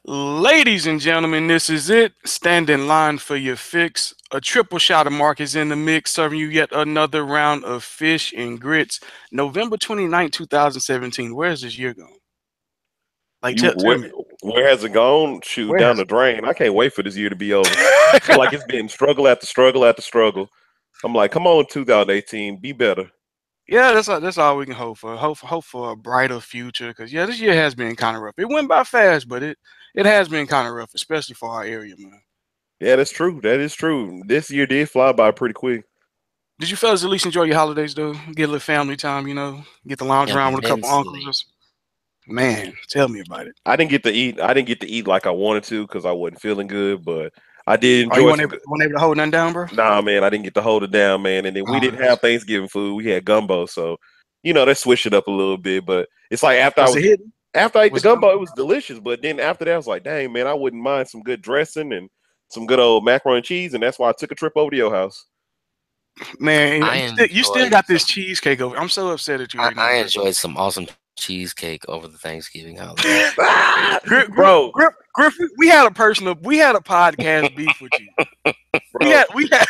Ladies and gentlemen, this is it. Stand in line for your fix. A triple shot of Mark is in the mix, serving you yet another round of fish and grits. November 29th, 2017. Where's this year going? Like, You tell me. where has it gone? Shoot, Where down has the drain. I can't wait for this year to be over. I feel like it's been struggle after struggle after struggle. I'm like, come on, 2018, be better. Yeah, that's all we can hope for. Hope for a brighter future. Cause yeah, this year has been kind of rough. It went by fast, but it has been kind of rough, especially for our area, man. Yeah, that's true. That is true. This year did fly by pretty quick. Did you fellas at least enjoy your holidays though? Get a little family time, get the lounge around with a couple uncles. Immensely. Man, tell me about it. I didn't get to eat. I didn't get to eat like I wanted to because I wasn't feeling good. But I did Oh, you enjoy some good. weren't able to hold nothing down, bro? Nah, man, I didn't get to hold it down, man. And then we Oh, didn't have Thanksgiving food. We had gumbo, so they switched it up a little bit. But it's like was it hidden? after I ate the Was it gumbo, it was delicious. But then after that, I was like, dang, man, I wouldn't mind some good dressing and some good old macaroni and cheese. And that's why I took a trip over to your house. man? I You still enjoyed got this some. cheesecake over. I'm so upset at you right now, I bro. enjoyed some awesome cheesecake over the Thanksgiving holiday. Bro, Griff, we had a podcast beef with you. bro, We had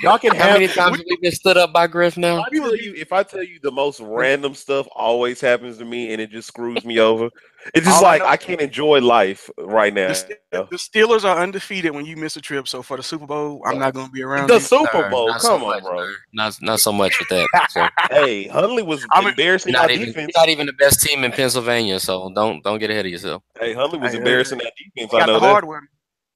y'all can How have. many times have we been stood up by Griff now? If I tell you the most random stuff always happens to me and it just screws me over, it's just all I like know. I can't enjoy life right now. The Steelers are undefeated when you miss a trip. So for the Super Bowl, I'm not gonna be around The you. Super Sir, Bowl, not so come much, on, bro. sir. Not so much with that, sir. Hey, Hundley was I mean, embarrassing You're our not even defense. you're not even the best team in Pennsylvania, so don't get ahead of yourself. Hey, Hundley was hey, embarrassing our defense. I got the know that. hardware.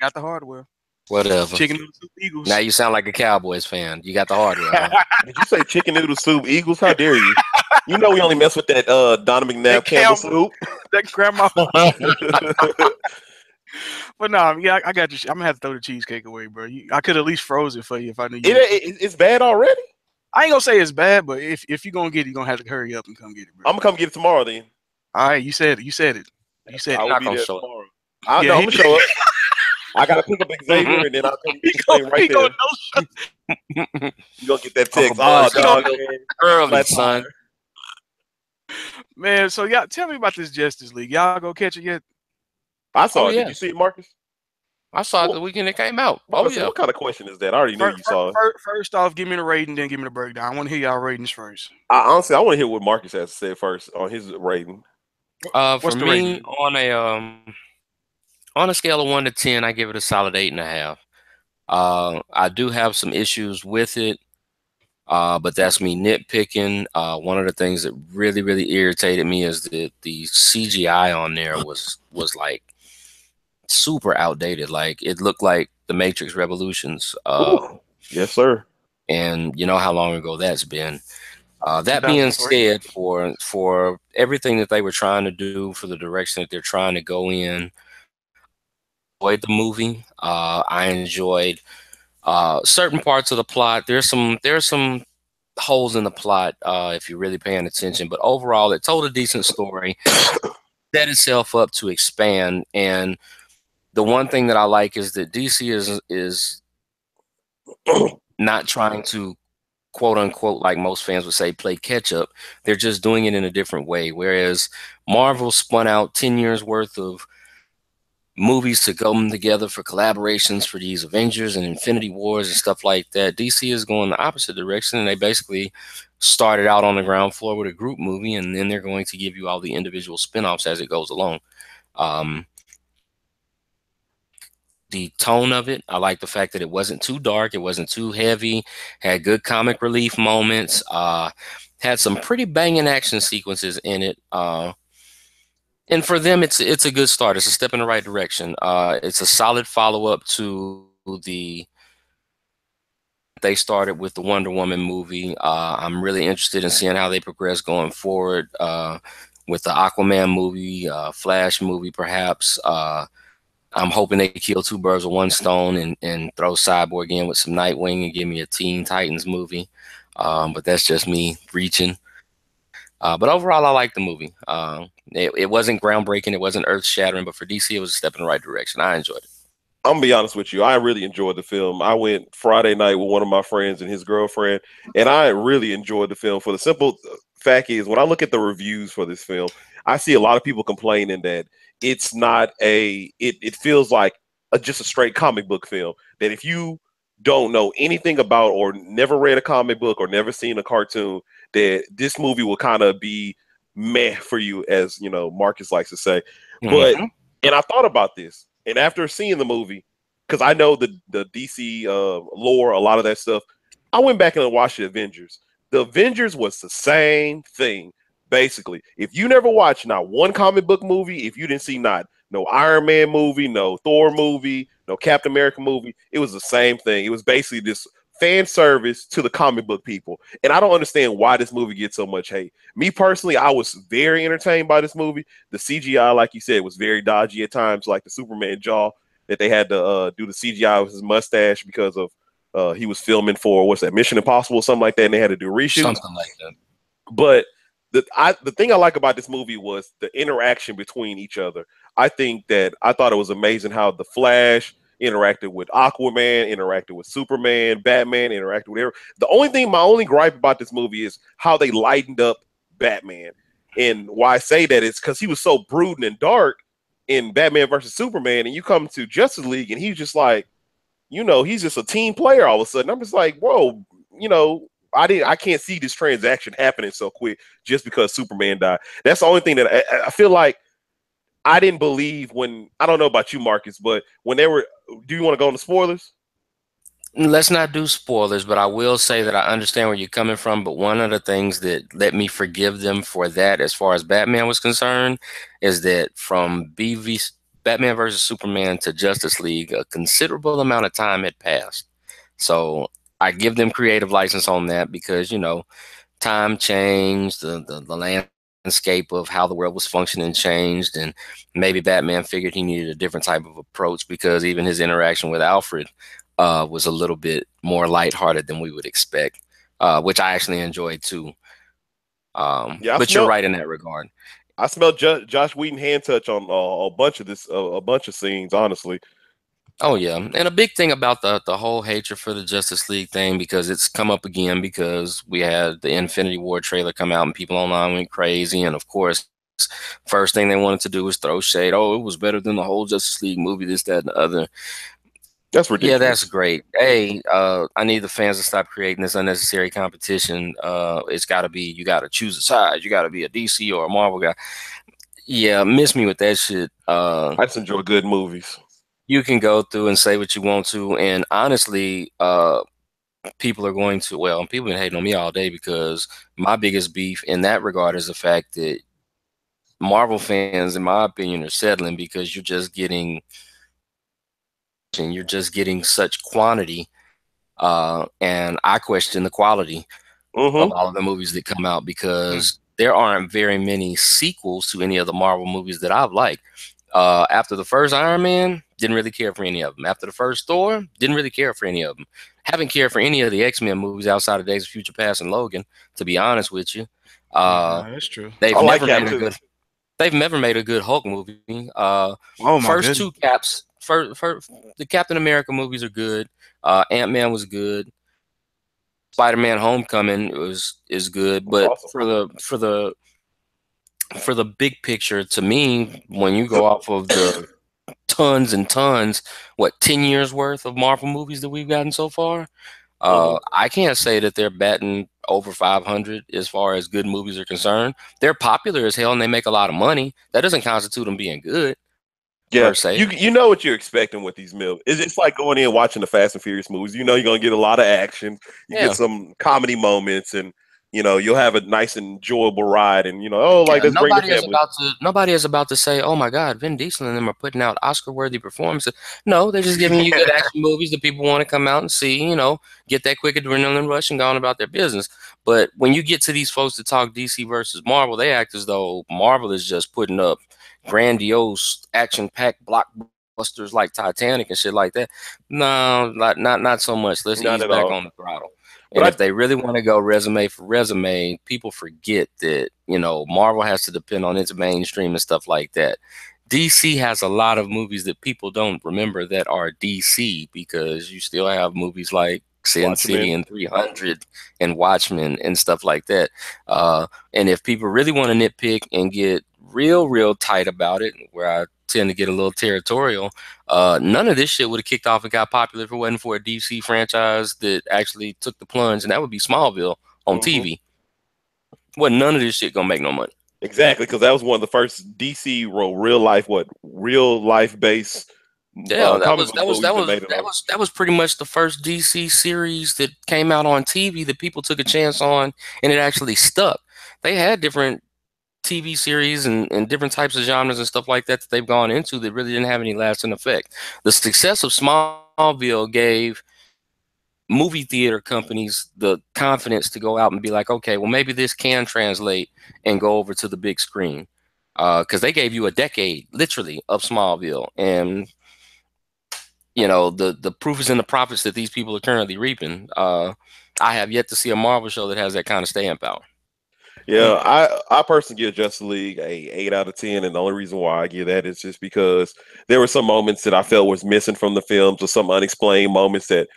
Got the hardware. Whatever. Chicken noodle soup Now Eagles. you sound like a Cowboys fan. You got the hardware, huh? Did you say chicken noodle soup Eagles? How dare you? You know we only mess with that Donovan That McNabb Campbell Campbell, soup. that grandma. But no, yeah, I got you. I'm gonna have to throw the cheesecake away, bro. I could at least froze it for you if I knew you was. It's bad already. I ain't gonna say it's bad, but if you're gonna get it, you're gonna have to hurry up and come get it, bro. I'm gonna come get it tomorrow then. All right, you said it. You said it. You said I it. will Not be gonna there show it. tomorrow. Yeah, I'm gonna show up. I gotta pick up Xavier and then I'll come get this thing right he there. gonna no. You gonna get that Uncle text? Oh, Buzz got dog, to go man. early, Flat son. tire. Man, so y'all tell me about this Justice League. Y'all go catch it yet? I Oh saw it. Did yeah, you see it, Marcus? I saw it What, the weekend it came out. I Oh said, yeah. what kind of question is that? I already knew you saw it. First off, give me the rating, then give me the breakdown. I want to hear y'all ratings first. Honestly, I want to hear what Marcus has to say first on his rating. For What's the rating? me, on a scale of 1 to 10, I give it a solid 8.5. I do have some issues with it, but that's me nitpicking. One of the things that really irritated me is that the CGI on there was like super outdated. Like it looked like the Matrix Revolutions. Ooh, yes, sir. And you know how long ago that's been. That being 2003. said, for everything that they were trying to do, for the direction that they're trying to go in, enjoyed the movie. I enjoyed certain parts of the plot. There's some holes in the plot if you're really paying attention, but overall, it told a decent story, set itself up to expand. And the one thing that I like is that DC is not trying to quote unquote, like most fans would say, play catch up. They're just doing it in a different way. Whereas Marvel spun out 10 years worth of movies to come together for collaborations for these Avengers and Infinity Wars and stuff like that. DC is going the opposite direction, and they basically started out on the ground floor with a group movie, and then they're going to give you all the individual spin-offs as it goes along. Um, the tone of it, I like the fact that it wasn't too dark, it wasn't too heavy, had good comic relief moments, had some pretty banging action sequences in it. And for them, it's a good start. It's a step in the right direction. It's a solid follow up to the they started with the Wonder Woman movie. I'm really interested in seeing how they progress going forward with the Aquaman movie, Flash movie, perhaps. I'm hoping they kill two birds with one stone and throw Cyborg in with some Nightwing and give me a Teen Titans movie. But that's just me reaching. But overall, I like the movie. It wasn't groundbreaking, it wasn't earth shattering, but for DC, it was a step in the right direction. I enjoyed it. I'm gonna be honest with you. I really enjoyed the film. I went Friday night with one of my friends and his girlfriend, and I really enjoyed the film. For the simple fact is, when I look at the reviews for this film, I see a lot of people complaining that it's not a. It feels like just a straight comic book film. That if you don't know anything about or never read a comic book or never seen a cartoon, that this movie will kind of be meh for you, as you know, Marcus likes to say. But Mhm. and I thought about this, and after seeing the movie, because I know the DC lore, a lot of that stuff, I went back and watched the Avengers. The Avengers was the same thing, basically. If you never watched not one comic book movie, if you didn't see not no Iron Man movie, no Thor movie, no Captain America movie, it was the same thing. It was basically this fan service to the comic book people. And I don't understand why this movie gets so much hate. Me personally, I was very entertained by this movie. The CGI, like you said, was very dodgy at times, like the Superman jaw that they had to do the CGI with his mustache because of he was filming for what's that, Mission Impossible or something like that, and they had to do reshoots. Something like that. But the thing I like about this movie was the interaction between each other. I thought it was amazing how the Flash interacted with Aquaman, interacted with Superman, Batman, interacted with everyone. My only gripe about this movie is how they lightened up Batman. And why I say that is because he was so brooding and dark in Batman versus Superman, and you come to Justice League and he's just like, he's just a team player all of a sudden. I'm just like, whoa, I can't see this transaction happening so quick just because Superman died. That's the only thing that I feel like I didn't believe when. I don't know about you, Marcus, but when they were, do you want to go into spoilers? Let's not do spoilers, but I will say that I understand where you're coming from. But one of the things that let me forgive them for that, as far as Batman was concerned, is that from Batman versus Superman to Justice League, a considerable amount of time had passed. So I give them creative license on that because, time changed, the landscape of how the world was functioning changed, and maybe Batman figured he needed a different type of approach because even his interaction with Alfred was a little bit more lighthearted than we would expect, which I actually enjoyed too. But you're right in that regard. I smelled Josh Whedon hand touch on a bunch of scenes, honestly. Oh yeah, and a big thing about the whole hatred for the Justice League thing, because it's come up again because we had the Infinity War trailer come out and people online went crazy, and of course, first thing they wanted to do was throw shade. Oh, it was better than the whole Justice League movie, this, that, and the other. That's ridiculous. Yeah, that's great. Hey, I need the fans to stop creating this unnecessary competition. It's got to be, you got to choose a side. You got to be a DC or a Marvel guy. Yeah, miss me with that shit. I just enjoy good movies. You can go through and say what you want to, and honestly, people are going to, well, people have been hating on me all day because my biggest beef in that regard is the fact that Marvel fans, in my opinion, are settling because you're just getting such quantity, and I question the quality of all of the movies that come out because there aren't very many sequels to any of the Marvel movies that I've liked. After the first Iron Man, didn't really care for any of them. After the first Thor, didn't really care for any of them. Haven't cared for any of the X-Men movies outside of Days of Future Past and Logan, to be honest with you. That's true. They've never made a good Hulk movie. First two Caps, the Captain America movies are good. Ant-Man was good. Spider-Man: Homecoming is good, but awesome. for the big picture, to me, when you go off of the tons and tons, 10 years worth of Marvel movies that we've gotten so far, I can't say that they're batting over 500 as far as good movies are concerned. They're popular as hell and they make a lot of money. That doesn't constitute them being good. Yeah, you know what you're expecting with these movies. It's like going in and watching the Fast and Furious movies. You're going to get a lot of action. You get some comedy moments, and you'll have a nice and enjoyable ride. And let's bring the family. Nobody is about to say, "Oh my God, Vin Diesel and them are putting out Oscar-worthy performances." No, they're just giving you good action movies that people want to come out and see. Get that quick adrenaline rush and go on about their business. But when you get to these folks that talk DC versus Marvel, they act as though Marvel is just putting up grandiose action-packed blockbusters like Titanic and shit like that. No, not so much. Let's ease back on the throttle. And if they really want to go resume for resume, people forget that Marvel has to depend on its mainstream and stuff like that. DC has a lot of movies that people don't remember that are DC, because you still have movies like Sin City Watchmen. and 300 and Watchmen and stuff like that. And if people really want to nitpick and get real tight about it, where I tend to get a little territorial, none of this shit would have kicked off and got popular if it wasn't for a DC franchise that actually took the plunge, and that would be Smallville on TV. Well, none of this shit gonna make no money. Exactly, because that was one of the first DC real life based. Yeah, that was pretty much the first DC series that came out on TV that people took a chance on, and it actually stuck. They had different TV series and different types of genres and stuff like that that they've gone into that really didn't have any lasting effect. The success of Smallville gave movie theater companies the confidence to go out and be like, okay, well, maybe this can translate and go over to the big screen. Because they gave you a decade, literally, of Smallville. And, you know, the proof is in the profits that these people are currently reaping. I have yet to see a Marvel show that has that kind of staying power. Yeah, I personally give Justice League a 8 out of 10, and the only reason why I give that is just because there were some moments that I felt was missing from the films, or some unexplained moments that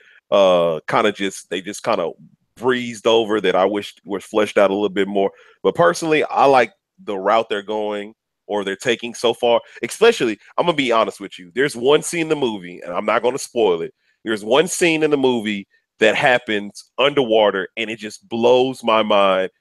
kind of breezed over that I wish was fleshed out a little bit more. But personally, I like the route they're going, or they're taking so far. Especially, I'm gonna be honest with you. There's one scene in the movie, and I'm not gonna spoil it. There's one scene in the movie that happens underwater, and it just blows my mind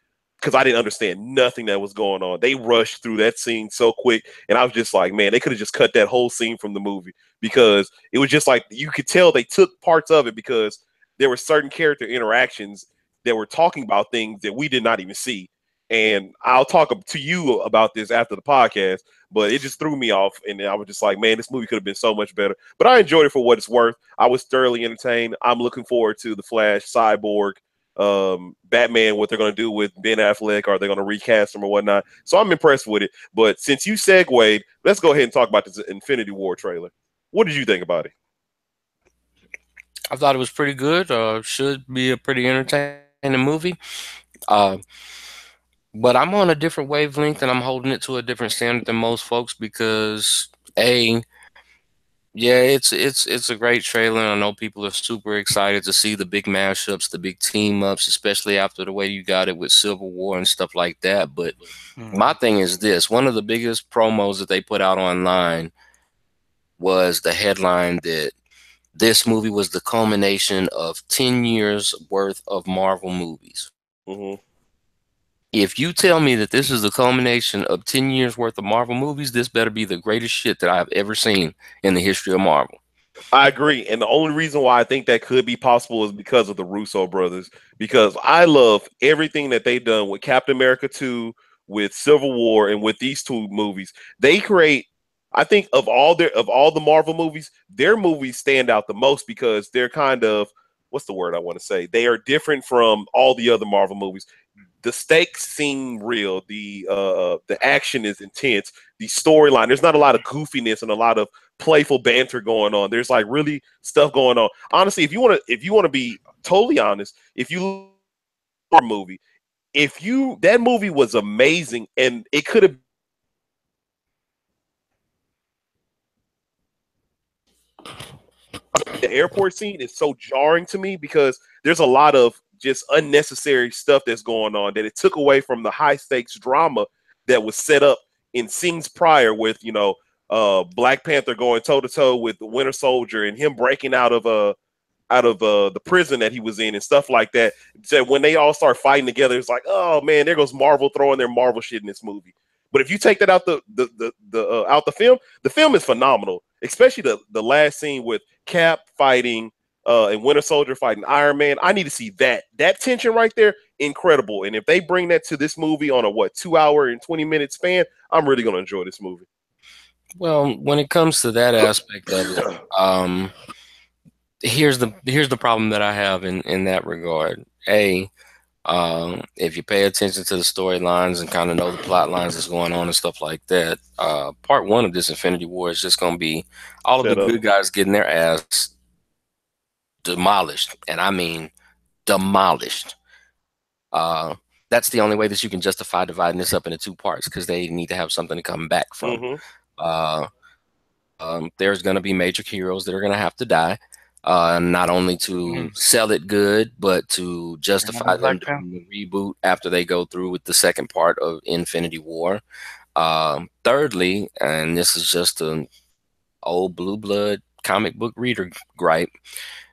because I didn't understand nothing that was going on. They rushed through that scene so quick, and I was just like, man, they could have just cut that whole scene from the movie, because it was just like, you could tell they took parts of it because there were certain character interactions that were talking about things that we did not even see. And I'll talk to you about this after the podcast, but it just threw me off, and I was just like, man, this movie could have been so much better. But I enjoyed it for what it's worth. I was thoroughly entertained. I'm looking forward to the Flash, Cyborg, Batman, what they're going to do with Ben Affleck. Are they going to recast him or whatnot? So I'm impressed with it. But since you segued, let's go ahead and talk about this Infinity War trailer. What did you think about it? I thought it was pretty good. Should be a pretty entertaining movie. But I'm on a different wavelength, and I'm holding it to a different standard than most folks, because yeah, it's a great trailer, and I know people are super excited to see the big mashups, the big team ups, especially after the way you got it with Civil War and stuff like that. But my thing is this: one of the biggest promos that they put out online was the headline that this movie was the culmination of 10 years worth of Marvel movies. If you tell me that this is the culmination of 10 years worth of Marvel movies, this better be the greatest shit that I've ever seen in the history of Marvel. I agree. And the only reason why I think that could be possible is because of the Russo brothers, because I love everything that they've done with Captain America 2, with Civil War, and with these two movies. They create, I think, of all the Marvel movies, their movies stand out the most because they're kind of, what's the word I want to say? They are different from all the other Marvel movies. The stakes seem real. The action is intense. The storyline, there's not a lot of goofiness and a lot of playful banter going on. There's like really stuff going on. Honestly, if you want to be totally honest, if you look at a movie, that movie was amazing, and it could have. The airport scene is so jarring to me because there's a lot of just unnecessary stuff that's going on that it took away from the high stakes drama that was set up in scenes prior with, Black Panther going toe to toe with the Winter Soldier and him breaking out of the prison that he was in and stuff like that. So when they all start fighting together, it's like, oh man, there goes Marvel throwing their Marvel shit in this movie. But if you take that out out the film is phenomenal, especially the last scene with Cap fighting and Winter Soldier fighting Iron Man. I need to see that tension right there. Incredible. And if they bring that to this movie on a 2 hour and 20-minute span, I'm really gonna enjoy this movie. Well, when it comes to that aspect of it, here's the problem that I have in that regard. If you pay attention to the storylines and kind of know the plot lines that's going on and stuff like that, part one of this Infinity War is just going to be all of the good guys getting their ass demolished, and I mean demolished. That's the only way that you can justify dividing this up into two parts, because they need to have something to come back from. Uh, there's going to be major heroes that are going to have to die, not only to sell it good, but to justify them doing the reboot after they go through with the second part of Infinity War. Thirdly, and this is just an old blue blood comic book reader gripe,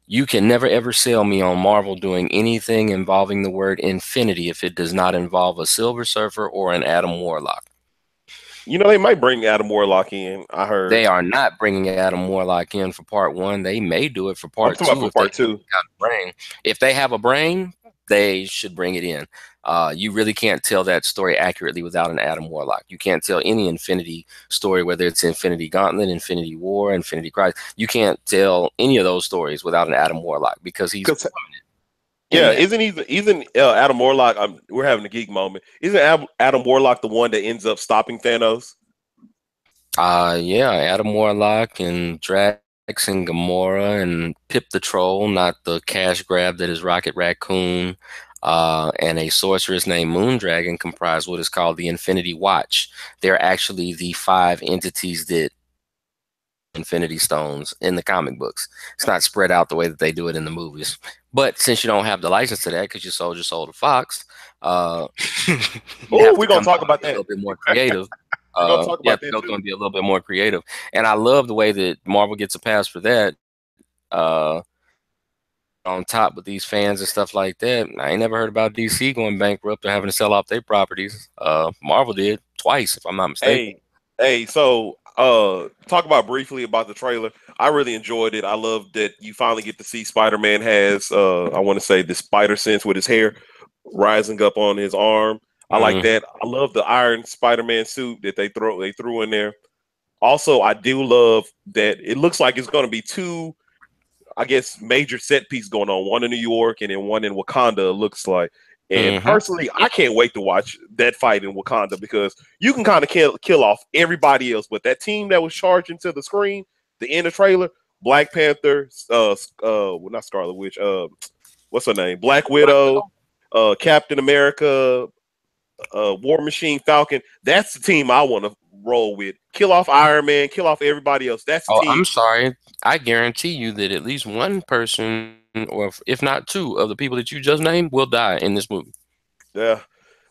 you can never ever sell me on Marvel doing anything involving the word infinity if it does not involve a Silver Surfer or an Adam Warlock. You know, they might bring Adam Warlock in. I heard they are not bringing Adam Warlock in for part 1. They may do it for part 2 for part 2. Got a brain. If they have a brain, they should bring it in. You really can't tell that story accurately without an Adam Warlock. You can't tell any Infinity story, whether it's Infinity Gauntlet, Infinity War, Infinity Crisis. You can't tell any of those stories without an Adam Warlock because he's prominent. Yeah, isn't Adam Warlock? We're having a geek moment. Isn't Adam Warlock the one that ends up stopping Thanos? Yeah, Adam Warlock and Drax and Gamora and Pip the Troll, not the cash grab that is Rocket Raccoon, and a sorceress named Moondragon comprise what is called the Infinity Watch. They're actually the 5 entities that Infinity Stones in the comic books. It's not spread out the way that they do it in the movies. But since you don't have the license to that because you sold your soul to Fox, we're gonna talk about that. A little bit more creative. It's going to be a little bit more creative, and I love the way that Marvel gets a pass for that. On top with these fans and stuff like that, I ain't never heard about DC going bankrupt or having to sell off their properties. Marvel did twice, if I'm not mistaken. Hey, so talk about briefly about the trailer. I really enjoyed it. I love that you finally get to see Spider-Man has I want to say the spider sense with his hair rising up on his arm. I like that. I love the Iron Spider-Man suit that they threw in there. Also, I do love that it looks like it's going to be 2, I guess, major set pieces going on. One in New York and then one in Wakanda, it looks like. And personally, I can't wait to watch that fight in Wakanda because you can kind of kill off everybody else. But that team that was charging to the screen, the end of trailer, Black Panther, not Scarlet Witch, what's her name? Black Widow, Captain America, War Machine, Falcon. That's the team I want to roll with. Kill off Iron Man, kill off everybody else. That's the team. I'm sorry. I guarantee you that at least one person, or if not 2 of the people that you just named, will die in this movie. Yeah,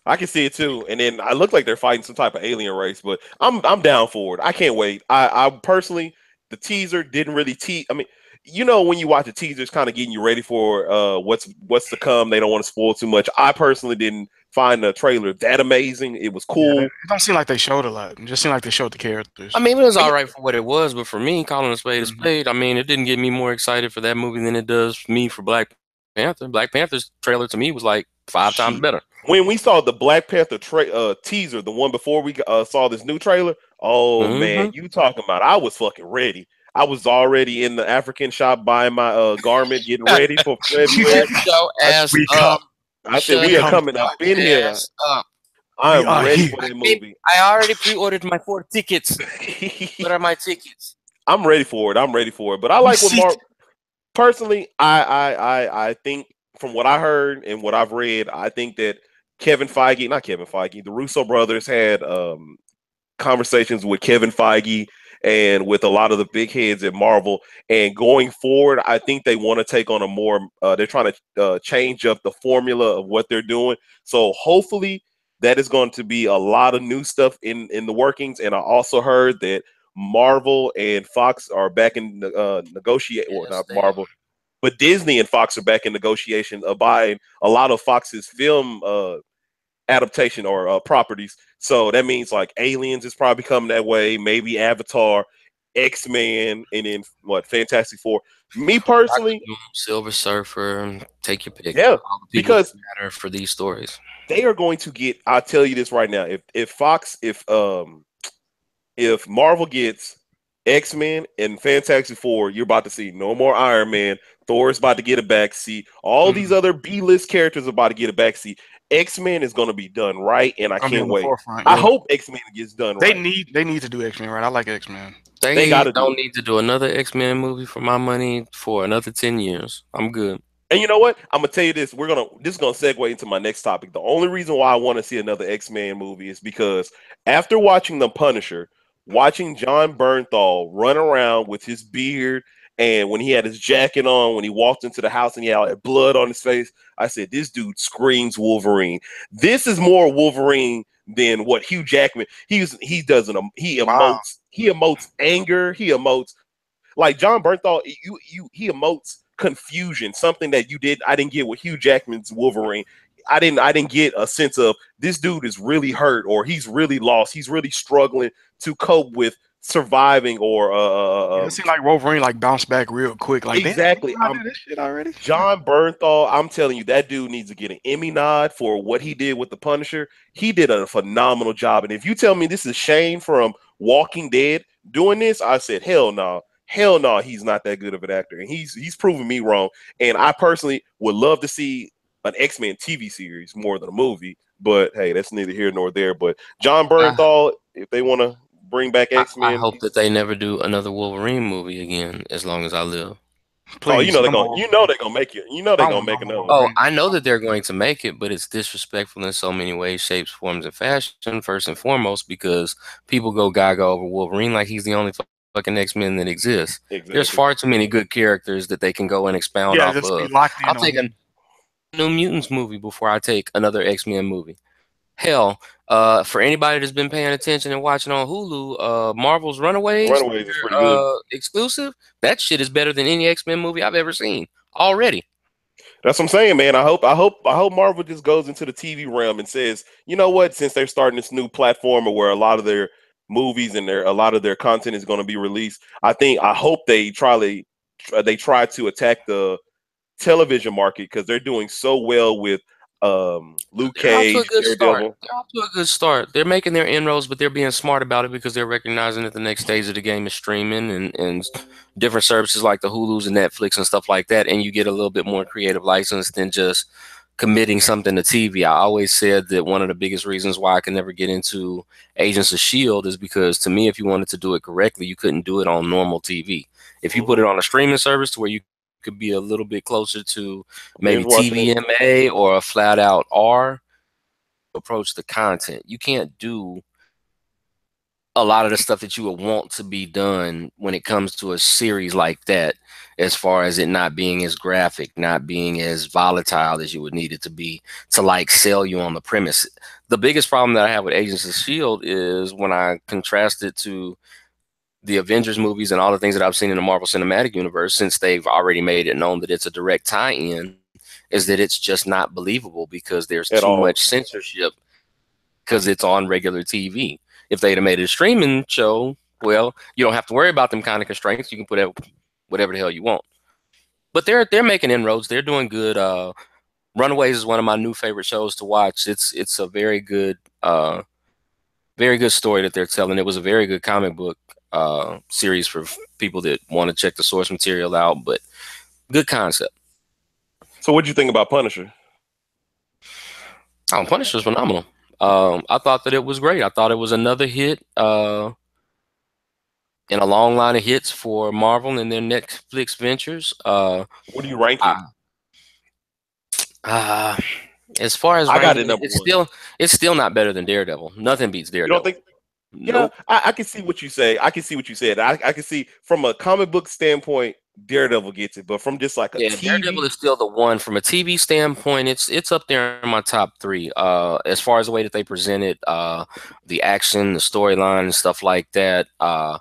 I can see it too. And then I look like they're fighting some type of alien race, but I'm down for it. I can't wait. I personally, the teaser didn't really tease. I mean, you know, when you watch the teaser, it's kind of getting you ready for what's to come. They don't want to spoil too much. I personally didn't find the trailer that amazing. It was cool. Yeah, it don't seem like they showed a lot. It just seemed like they showed the characters. I mean, it was all right for what it was, but for me, calling a spade, I mean, it didn't get me more excited for that movie than it does me for Black Panther. Black Panther's trailer to me was like 5 times better. When we saw the Black Panther teaser, the one before we saw this new trailer, man, you talking about? I was fucking ready. I was already in the African shop buying my garment, getting ready for February. I said we are coming up in here. I'm ready for the movie. I already pre-ordered my 4 tickets. What are my tickets? I'm ready for it. But I like what Mark. Personally, I think from what I heard and what I've read, I think that the Russo brothers had conversations with Kevin Feige and with a lot of the big heads at Marvel. And going forward, I think they want to take on a more, they're trying to change up the formula of what they're doing. So hopefully that is going to be a lot of new stuff in the workings. And I also heard that Marvel and Fox are back in negotiation, or not Marvel, but Disney and Fox are back in negotiation of buying a lot of Fox's film adaptation or properties. So that means like Aliens is probably coming that way, maybe Avatar, X-Men, and then Fantastic Four. Me personally, Silver Surfer, take your pick. Yeah, because matter for these stories. They are going to get, I'll tell you this right now, if Marvel gets X-Men and Fantastic Four, you're about to see no more Iron Man. Thor's about to get a backseat. All these other B-list characters are about to get a backseat. X-Men is going to be done right, and I can't wait. I hope X-Men gets done right. They need to do X-Men right. I like X-Men. They don't need to do another X-Men movie for my money for another 10 years. I'm good. And you know what? I'm gonna tell you this. This is gonna segue into my next topic. The only reason why I want to see another X-Men movie is because after watching The Punisher, watching John Bernthal run around with his beard and when he had his jacket on, when he walked into the house and he had all that blood on his face, I said, this dude screams Wolverine. This is more Wolverine than what Hugh Jackman. He doesn't Wow. he emotes anger, he emotes like John Bernthal, he emotes confusion, something that I didn't get with Hugh Jackman's Wolverine. I didn't get a sense of this dude is really hurt or he's really lost. He's really struggling to cope with surviving or It seemed like Wolverine like bounced back real quick. Like, exactly. damn, I did this shit already. John Bernthal, I'm telling you, that dude needs to get an Emmy nod for what he did with the Punisher. He did a phenomenal job. And if you tell me this is Shane from Walking Dead doing this, I said, hell no. Hell no, he's not that good of an actor. And he's proven me wrong. And I personally would love to see an X-Men TV series more than a movie. But hey, that's neither here nor there. But John Bernthal, if they want to bring back X-Men. I hope that they never do another Wolverine movie again as long as I live. Please, oh, you know they're gonna make it. You know they're gonna make another. Oh, I know that they're going to make it, but it's disrespectful in so many ways, shapes, forms, and fashion. First and foremost, because people go gaga over Wolverine like he's the only fucking X-Men that exists. Exactly. There's far too many good characters that they can go and expound off of. I'll take a New Mutants movie before I take another X-Men movie. Hell, for anybody that's been paying attention and watching on Hulu, Marvel's Runaways is pretty good. Exclusive. That shit is better than any X-Men movie I've ever seen already. That's what I'm saying, man. I hope Marvel just goes into the TV realm and says, you know what? Since they're starting this new platform where a lot of their movies and a lot of their content is going to be released, I hope they try to attack the television market because they're doing so well with Luke Cage, Daredevil. They're off to a good start. They're making their inroads, but they're being smart about it because they're recognizing that the next stage of the game is streaming and different services like the Hulus and Netflix and stuff like that. And you get a little bit more creative license than just committing something to TV. I always said that one of the biggest reasons why I could never get into Agents of S.H.I.E.L.D. is because to me, if you wanted to do it correctly, you couldn't do it on normal TV. If you put it on a streaming service to where you could be a little bit closer to maybe TVMA or a flat out R approach the content. You can't do a lot of the stuff that you would want to be done when it comes to a series like that, as far as it not being as graphic, not being as volatile as you would need it to be to like sell you on the premise. The biggest problem that I have with Agents of S.H.I.E.L.D. is when I contrast it to the Avengers movies and all the things that I've seen in the Marvel Cinematic Universe, since they've already made it known that it's a direct tie-in, is that it's just not believable because there's too much censorship because it's on regular TV. If they'd have made it a streaming show, well, you don't have to worry about them kind of constraints. You can put out whatever the hell you want. But they're making inroads. They're doing good. Runaways is one of my new favorite shows to watch. It's a very good story that they're telling. It was a very good comic book series for people that want to check the source material out, but good concept. So what'd you think about Punisher? Oh, Punisher's phenomenal. I thought that it was great. I thought it was another hit in a long line of hits for Marvel and their Netflix ventures. What do you rank it? As far as ranking, it's still not better than Daredevil. Nothing beats Daredevil. You don't think? Nope. Yeah, I can see what you say. I can see what you said. I can see from a comic book standpoint, Daredevil gets it, but from just like a TV... Daredevil is still the one. From a TV standpoint, it's up there in my top 3. As far as the way that they present it, the action, the storyline, and stuff like that, I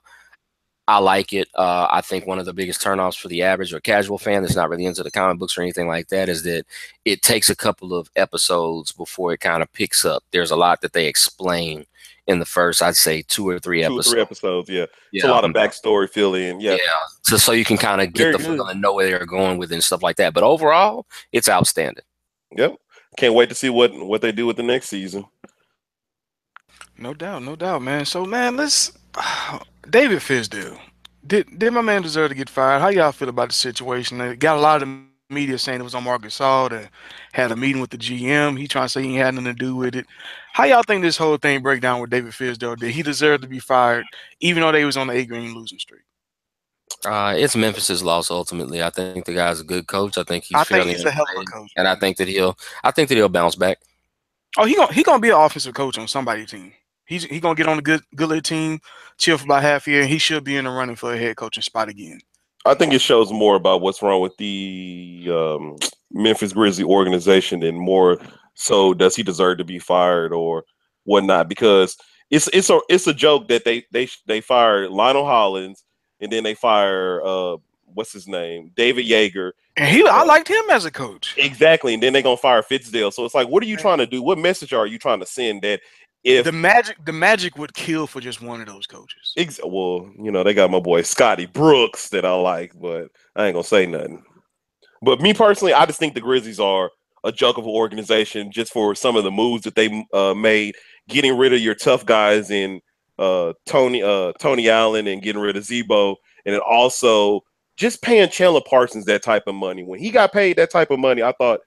like it. I think one of the biggest turnoffs for the average or casual fan that's not really into the comic books or anything like that is that it takes a couple of episodes before it kind of picks up. There's a lot that they explain in the first, I'd say, 2 or 3 episodes. 2 or 3 episodes, yeah. It's a lot of backstory fill in, yeah. So you can kind of get the feel and know where they're going with it and stuff like that. But overall, it's outstanding. Yep. Can't wait to see what they do with the next season. No doubt, man. So, man, let's David Fisdale. Did my man deserve to get fired? How y'all feel about the situation? They got a lot of the media saying it was on Marcus Saul that had a meeting with the GM. He trying to say he had nothing to do with it. How y'all think this whole thing break down with David Fisdale? Did he deserve to be fired, even though they was on the 8-game losing streak? It's Memphis's loss ultimately. I think the guy's a good coach. I think he's a hell of a coach, and I think that he'll bounce back. Oh, he gonna be an offensive coach on somebody's team. He's gonna get on a good little team, chill for about half a year, and he should be in the running for a head coaching spot again. I think it shows more about what's wrong with the Memphis Grizzly organization and more so does he deserve to be fired or whatnot? Because it's a joke that they fired Lionel Hollins and then they fire what's his name, David Yeager, and I liked him as a coach. Exactly, and then they're gonna fire Fitzdale. So it's like, what are you trying to do? What message are you trying to send that if the Magic would kill for just one of those coaches? Well, they got my boy Scotty Brooks that I like, but I ain't gonna say nothing. But me personally, I just think the Grizzlies are a joke of an organization just for some of the moves that they made, getting rid of your tough guys in Tony Allen and getting rid of Zebo, and then also just paying Chandler Parsons that type of money. When he got paid that type of money, I thought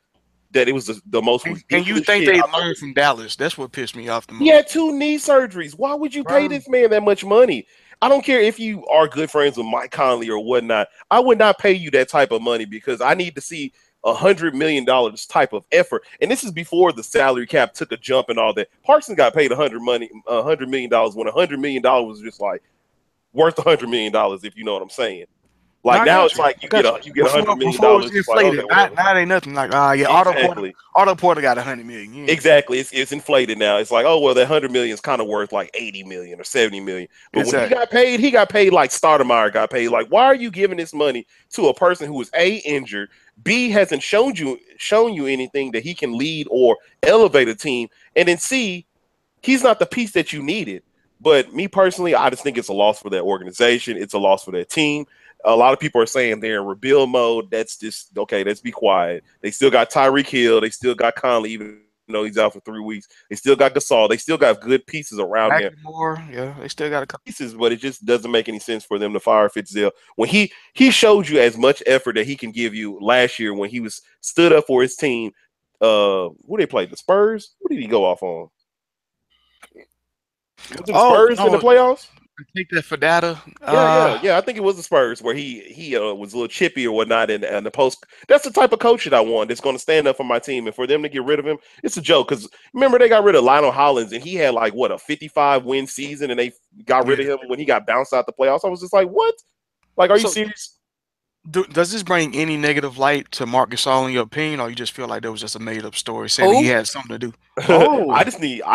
that it was the most ridiculous. And you think they learned from Dallas? That's what pissed me off the most. He had 2 knee surgeries. Why would you pay this man that much money? I don't care if you are good friends with Mike Conley or whatnot. I would not pay you that type of money because I need to see $100 million type of effort. And this is before the salary cap took a jump and all that. Parsons got paid $100 million when $100 million was just like worth $100 million, if you know what I'm saying. Like now it's like you get $100 million. Before it was inflated. Now it ain't nothing like exactly. Otto Porter got $100 million. Exactly. It's inflated now. It's like, oh well, that $100 million is kind of worth like $80 million or $70 million. But when he got paid like Stoudemire got paid. Like, why are you giving this money to a person who is A, injured, B, hasn't shown you anything that he can lead or elevate a team, and then C, he's not the piece that you needed. But me personally, I just think it's a loss for that organization. It's a loss for that team. A lot of people are saying they're in rebuild mode. That's just okay. Let's be quiet. They still got Tyreek Hill. They still got Conley, even though he's out for 3 weeks. They still got Gasol. They still got good pieces around there. Yeah, they still got a couple pieces, but it just doesn't make any sense for them to fire Fitzdale when he showed you as much effort that he can give you last year when he stood up for his team. Who they played? The Spurs. Who did he go off on? Was it the Spurs in the playoffs? Take that for data. Yeah. I think it was the Spurs where he was a little chippy or whatnot in the post. That's the type of coach that I want. That's going to stand up for my team, and for them to get rid of him, it's a joke. Because remember they got rid of Lionel Hollins, and he had like a 55-win season, and they got rid of him when he got bounced out the playoffs. I was just like, what? Like, are you serious? Does this bring any negative light to Marc Gasol in your opinion, or you just feel like that was just a made up story saying he had something to do? I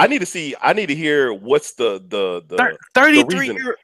need to hear what's the 33-year.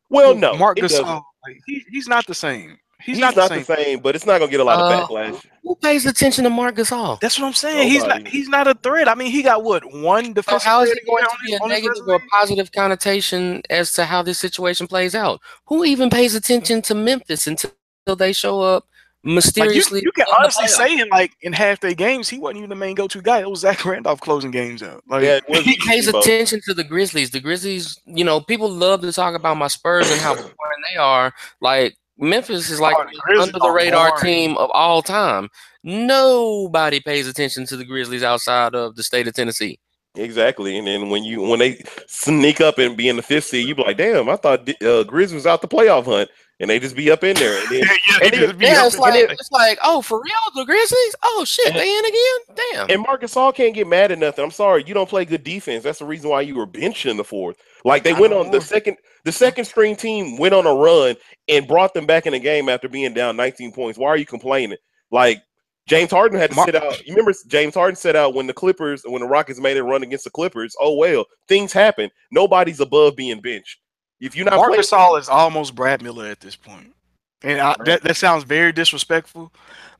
Well, no, Marc Gasol, he's not the same. He's not the same, but it's not gonna get a lot of backlash. Who pays attention to Marc Gasol? That's what I'm saying. Nobody. He's not a threat. I mean, he got one defensive. How is it going to be a negative or positive connotation as to how this situation plays out? Who even pays attention to Memphis until they show up mysteriously? Like you can honestly say in half their games, he wasn't even the main go-to guy. It was Zach Randolph closing games out. He pays attention to the Grizzlies. The Grizzlies, people love to talk about my Spurs and how boring they are. Like, Memphis is like under the radar team of all time. Nobody pays attention to the Grizzlies outside of the state of Tennessee. Exactly, and then when they sneak up and be in the 5th seed, you be like, "Damn, I thought Grizzlies was out the playoff hunt," and they just be up in there. And then, it's like, oh, for real, the Grizzlies? Oh shit, they in again? Damn. And Marc Gasol can't get mad at nothing. I'm sorry, you don't play good defense. That's the reason why you were benched in the 4th. Like they went on the second string team went on a run and brought them back in the game after being down 19 points. Why are you complaining? Like James Harden had to sit out. You remember James Harden sat out when the Rockets made a run against the Clippers. Oh well, things happen. Nobody's above being benched. If you're not, Marc Gasol is almost Brad Miller at this point, and that sounds very disrespectful.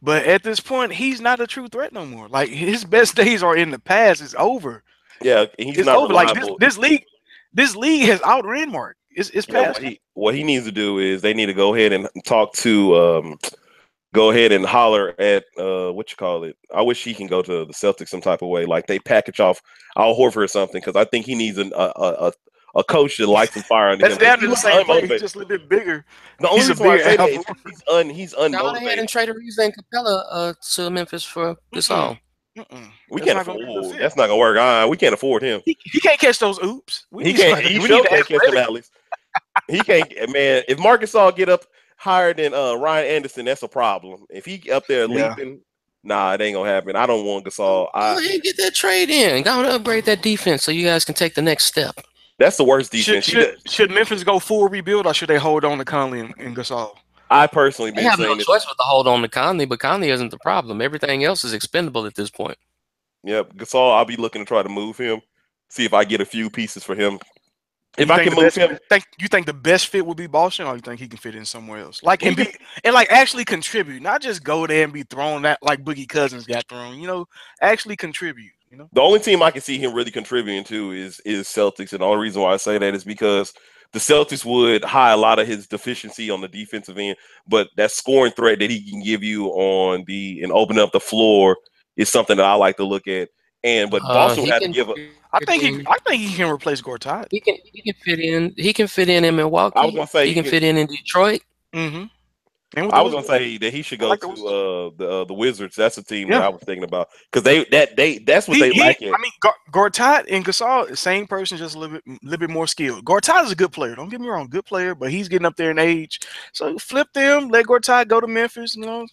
But at this point, he's not a true threat no more. Like his best days are in the past. It's over. Yeah, it's not over. Reliable. Like this league has outran Mark. It's past. What he needs to do is they need to go ahead and talk to go ahead and holler at what you call it. I wish he can go to the Celtics some type of way, like they package off Al Horford or something, because I think he needs a coach that likes him firing. That's down to the same way. He's just a little bit bigger. The only reason why I say that is he's unmotivated. Go ahead and trade Ariza and Capella to Memphis for Gasol. We can't afford. That's not gonna work. We can't afford him. He can't catch those oops. He can't. He sure can't catch them alleys. He can't. Man, if Marc Gasol get up higher than Ryan Anderson, that's a problem. If he up there leaping, Nah, it ain't gonna happen. I don't want Gasol. Go ahead, get that trade in. Go and upgrade that defense so you guys can take the next step. That's the worst defense. Should Memphis go full rebuild or should they hold on to Conley and Gasol? I personally They been have no saying this. choice but to hold on to Conley, but Conley isn't the problem. Everything else is expendable at this point. Yep, Gasol. I'll be looking to try to move him. See if I get a few pieces for him. If You I think can the move best- him, you think the best fit would be Boston, or you think he can fit in somewhere else? Like and like actually contribute, not just go there and be thrown that like Boogie Cousins got thrown. You know, actually contribute. You know, the only team I can see him really contributing to is Celtics, and the only reason why I say that is because the Celtics would hide a lot of his deficiency on the defensive end, but that scoring threat that he can give you on and open up the floor is something that I like to look at. But Boston would have to give up. I think he can replace Gortat. He can fit in. He can fit in Milwaukee. I was gonna say he can fit in Detroit. Mm-hmm. I was gonna say that he should go to the Wizards. That's a team that I was thinking about because that's what they lack. I mean, Gortat and Gasol, same person, just a little bit more skilled. Gortat is a good player. Don't get me wrong, good player, but he's getting up there in age. So flip them, let Gortat go to Memphis. You know,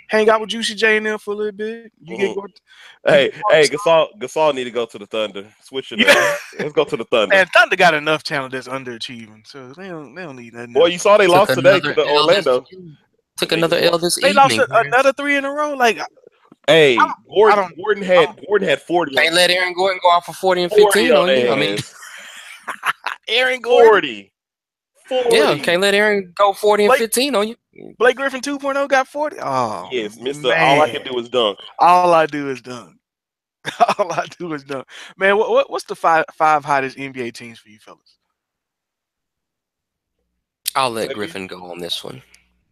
hang out with Juicy J and them for a little bit. You get Gasol need to go to the Thunder. Switch it up. Let's go to the Thunder. And Thunder got enough talent that's underachieving, so they don't need that. Well, you saw they lost today to Orlando. Took another L this evening. They lost another 3 in a row. Like, hey, Gordon had 40. Can't let Aaron Gordon go out for 40 and 15 on you. I mean, Aaron Gordon 40. Yeah, can't let Aaron go 40 and 15 on you. Blake Griffin 2.0 got 40. Oh, yes, Mister. All I can do is dunk. All I do is dunk. All I do is dunk. Man, what's the five hottest NBA teams for you fellas? I'll let Griffin go on this one.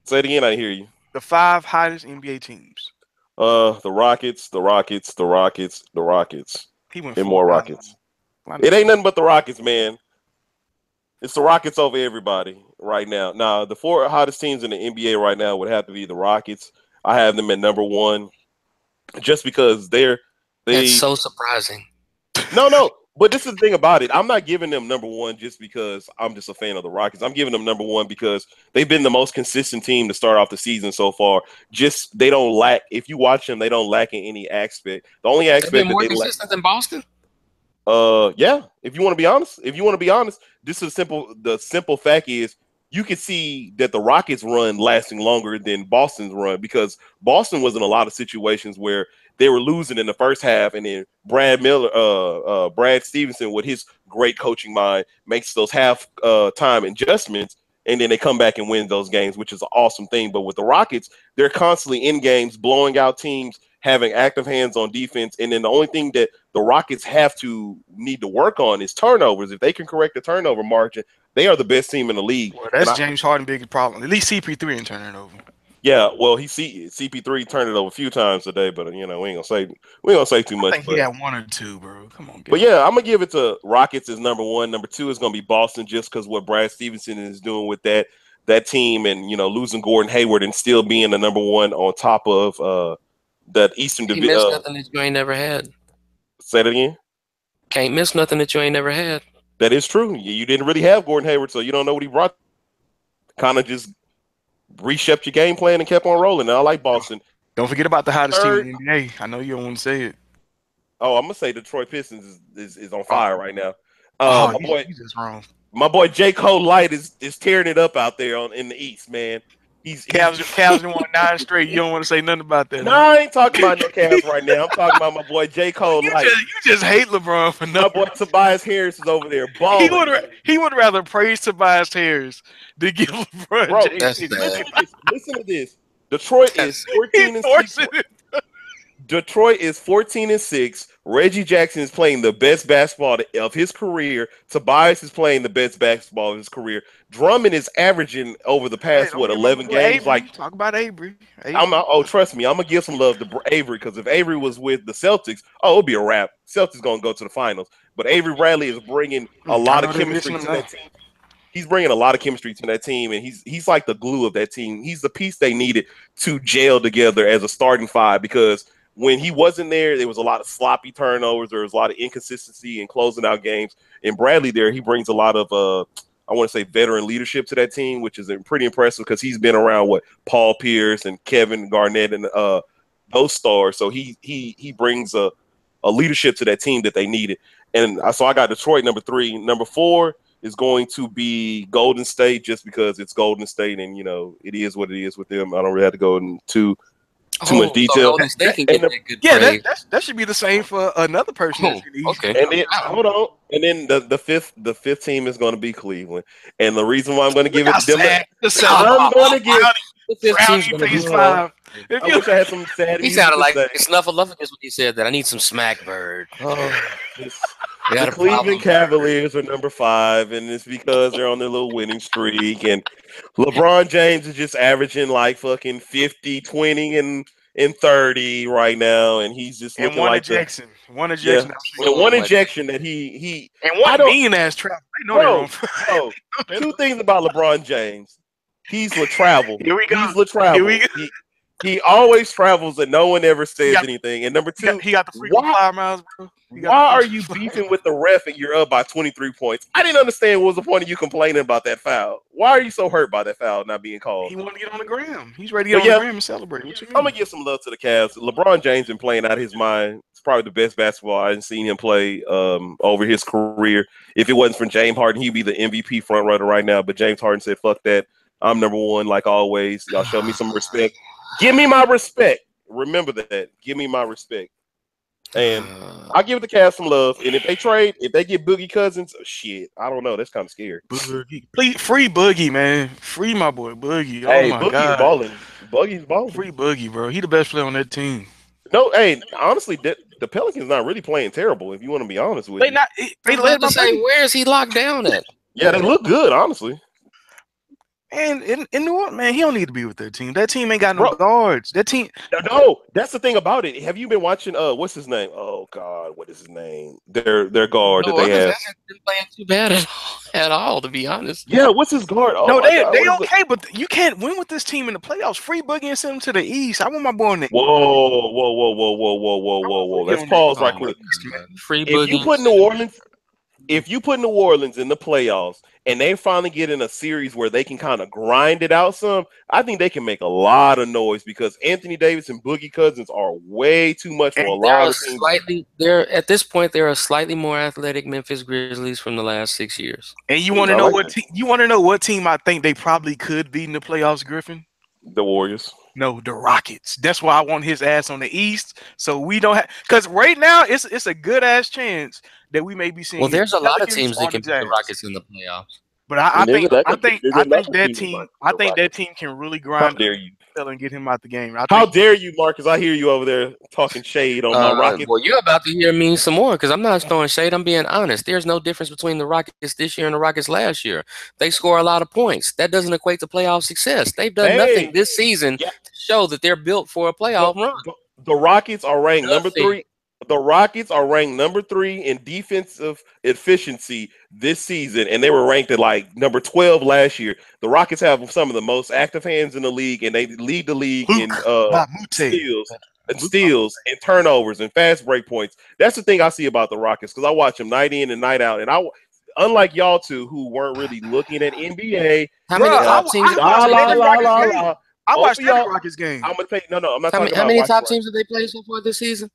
Say it again. I hear you. The 5 hottest NBA teams. The Rockets, the Rockets, the Rockets, the Rockets. He went and more Rockets. It ain't nothing but the Rockets, man. It's the Rockets over everybody right now. Now, the 4 hottest teams in the NBA right now would have to be the Rockets. I have them at number 1, just because That's so surprising. No. But this is the thing about it. I'm not giving them number 1 just because I'm just a fan of the Rockets. I'm giving them number 1 because they've been the most consistent team to start off the season so far. Just they don't lack. If you watch them, they don't lack in any aspect. The only aspect they've been more consistent than Boston. Yeah. If you want to be honest, this is the simple fact is you can see that the Rockets run lasting longer than Boston's run because Boston was in a lot of situations where they were losing in the first half, and then Brad Stevenson, with his great coaching mind, makes those half time adjustments, and then they come back and win those games, which is an awesome thing. But with the Rockets, they're constantly in games, blowing out teams, having active hands on defense, and then the only thing that the Rockets need to work on is turnovers. If they can correct the turnover margin, they are the best team in the league. Well, that's James Harden's biggest problem. At least CP3 ain't turning it over. Yeah, well, CP3 turned it over a few times today, but we ain't gonna say too much. I think he had 1 or 2, bro. Come on. But yeah, I'm gonna give it to Rockets as number 1. Number 2 is gonna be Boston, just because what Brad Stevenson is doing with that team, and losing Gordon Hayward and still being the number 1 on top of that Eastern Division. Can't miss nothing that you ain't never had. Say it again. Can't miss nothing that you ain't never had. That is true. You didn't really have Gordon Hayward, so you don't know what he brought. Kind of just reshaped your game plan and kept on rolling. And I like Boston. Don't forget about the hottest team in the NBA. I know you don't want to say it. Oh, I'm gonna say Detroit Pistons is on fire right now. My boy J. Cole Light is tearing it up out there in the East, man. Cavs won 9 straight. You don't want to say nothing about that. No, I ain't talking about no Cavs right now. I'm talking about my boy J. Cole Light. You just hate LeBron for nothing. My boy Tobias Harris is over there balling. He would rather praise Tobias Harris than give LeBron. Bro, listen to this. Detroit is 14-6. Detroit is 14-6. Reggie Jackson is playing the best basketball of his career. Tobias is playing the best basketball of his career. Drummond is averaging over the past 11 games. Avery. Like, talk about Avery. Trust me, I'm gonna give some love to Avery, because if Avery was with the Celtics, it'll be a wrap. Celtics gonna go to the finals. But Avery Bradley is bringing a lot of chemistry to that team. He's bringing a lot of chemistry to that team, and he's like the glue of that team. He's the piece they needed to gel together as a starting 5, because when he wasn't there was a lot of sloppy turnovers. There was a lot of inconsistency in closing out games. And Bradley there, he brings a lot of, I want to say, veteran leadership to that team, which is pretty impressive, because he's been around Paul Pierce and Kevin Garnett and ghost star, so he brings a leadership to that team that they needed. And so I got Detroit number 3. Number 4 is going to be Golden State, just because it's Golden State, and it is what it is with them. I don't really have to go into too much detail. So Golden State can get that good praise. that should be the same for another person. Okay. And then hold on, and then the fifth team is going to be Cleveland, and the reason why I'm going to give it to them, I'm going to give the fifth team's gonna be 5. I wish I had some sad. He sounded like Snuffleupagus when he said that. I need some smack bird. The Cleveland Cavaliers are number 5, and it's because they're on their little winning streak. And LeBron James is just averaging like fucking 50, 20, and 30 right now, and he's just looking one like ejection. One ejection. One ejection that he and one mean ass travel. They know bro, 2 things about LeBron James. He's LaTravel. Here we go. He's LaTravel. He always travels and no one ever says anything. And number 2, he got the freaking 5 miles, bro. Why are you beefing with the ref and you're up by 23 points? I didn't understand what was the point of you complaining about that foul. Why are you so hurt by that foul not being called? He wanted to get on the gram. He's ready to get on the gram and celebrate. What you mean? I'm going to give some love to the Cavs. LeBron James been playing out of his mind. It's probably the best basketball I've seen him play over his career. If it wasn't for James Harden, he'd be the MVP front runner right now. But James Harden said, fuck that. I'm number 1 like always. Y'all show me some respect. Give me my respect. Remember that. Give me my respect. And I'll give the Cavs some love. And if they get Boogie Cousins, shit, I don't know. That's kind of scary. Boogie. Please, free Boogie, man. Free my boy Boogie. Hey, my Boogie's God. balling. Boogie's balling. Free Boogie, bro. He the best player on that team. No, hey, honestly, the Pelicans not really playing terrible, if you want to be honest with me. They led to say, where is he locked down at? Yeah, they look good, honestly. And in New Orleans, man, he don't need to be with that team. That team ain't got no guards. That team. No, that's the thing about it. Have you been watching? What's his name? Oh God, what is his name? Their guard that they have. Hasn't been playing too bad at all, to be honest. Yeah, what's his guard? Oh, no, they okay, but you can't win with this team in the playoffs. Free Boogie and send him to the East. I want my boy in the. Whoa! Let's pause right quick. Free Boogie. If you put New Orleans in the playoffs and they finally get in a series where they can kind of grind it out some, I think they can make a lot of noise because Anthony Davis and Boogie Cousins are way too much for a lot of teams. At this point, they're a slightly more athletic Memphis Grizzlies from the last 6 years. And you want to know what team I think they probably could beat in the playoffs, Griffin? The Warriors. No, the Rockets. That's why I want his ass on the East. So we don't have, because right now it's a good ass chance that we may be seeing. Well, there's a lot of teams that can beat the Rockets in the playoffs. But I think that team can really grind. How dare you? And get him out the game. How dare you, Marcus? I hear you over there talking shade on my Rockets. Well, you're about to hear me some more because I'm not throwing shade. I'm being honest. There's no difference between the Rockets this year and the Rockets last year. They score a lot of points. That doesn't equate to playoff success. They've done nothing this season to show that they're built for a playoff run. The Rockets are ranked number 3. The Rockets are ranked number 3 in defensive efficiency this season, and they were ranked at like number 12 last year. The Rockets have some of the most active hands in the league, and they lead the league in steals and turnovers and fast break points. That's the thing I see about the Rockets because I watch them night in and night out, and unlike y'all two who weren't really looking at NBA. How many top teams? I watched the Rockets game. I'm gonna take I'm not talking about how many top teams have they played so far this season?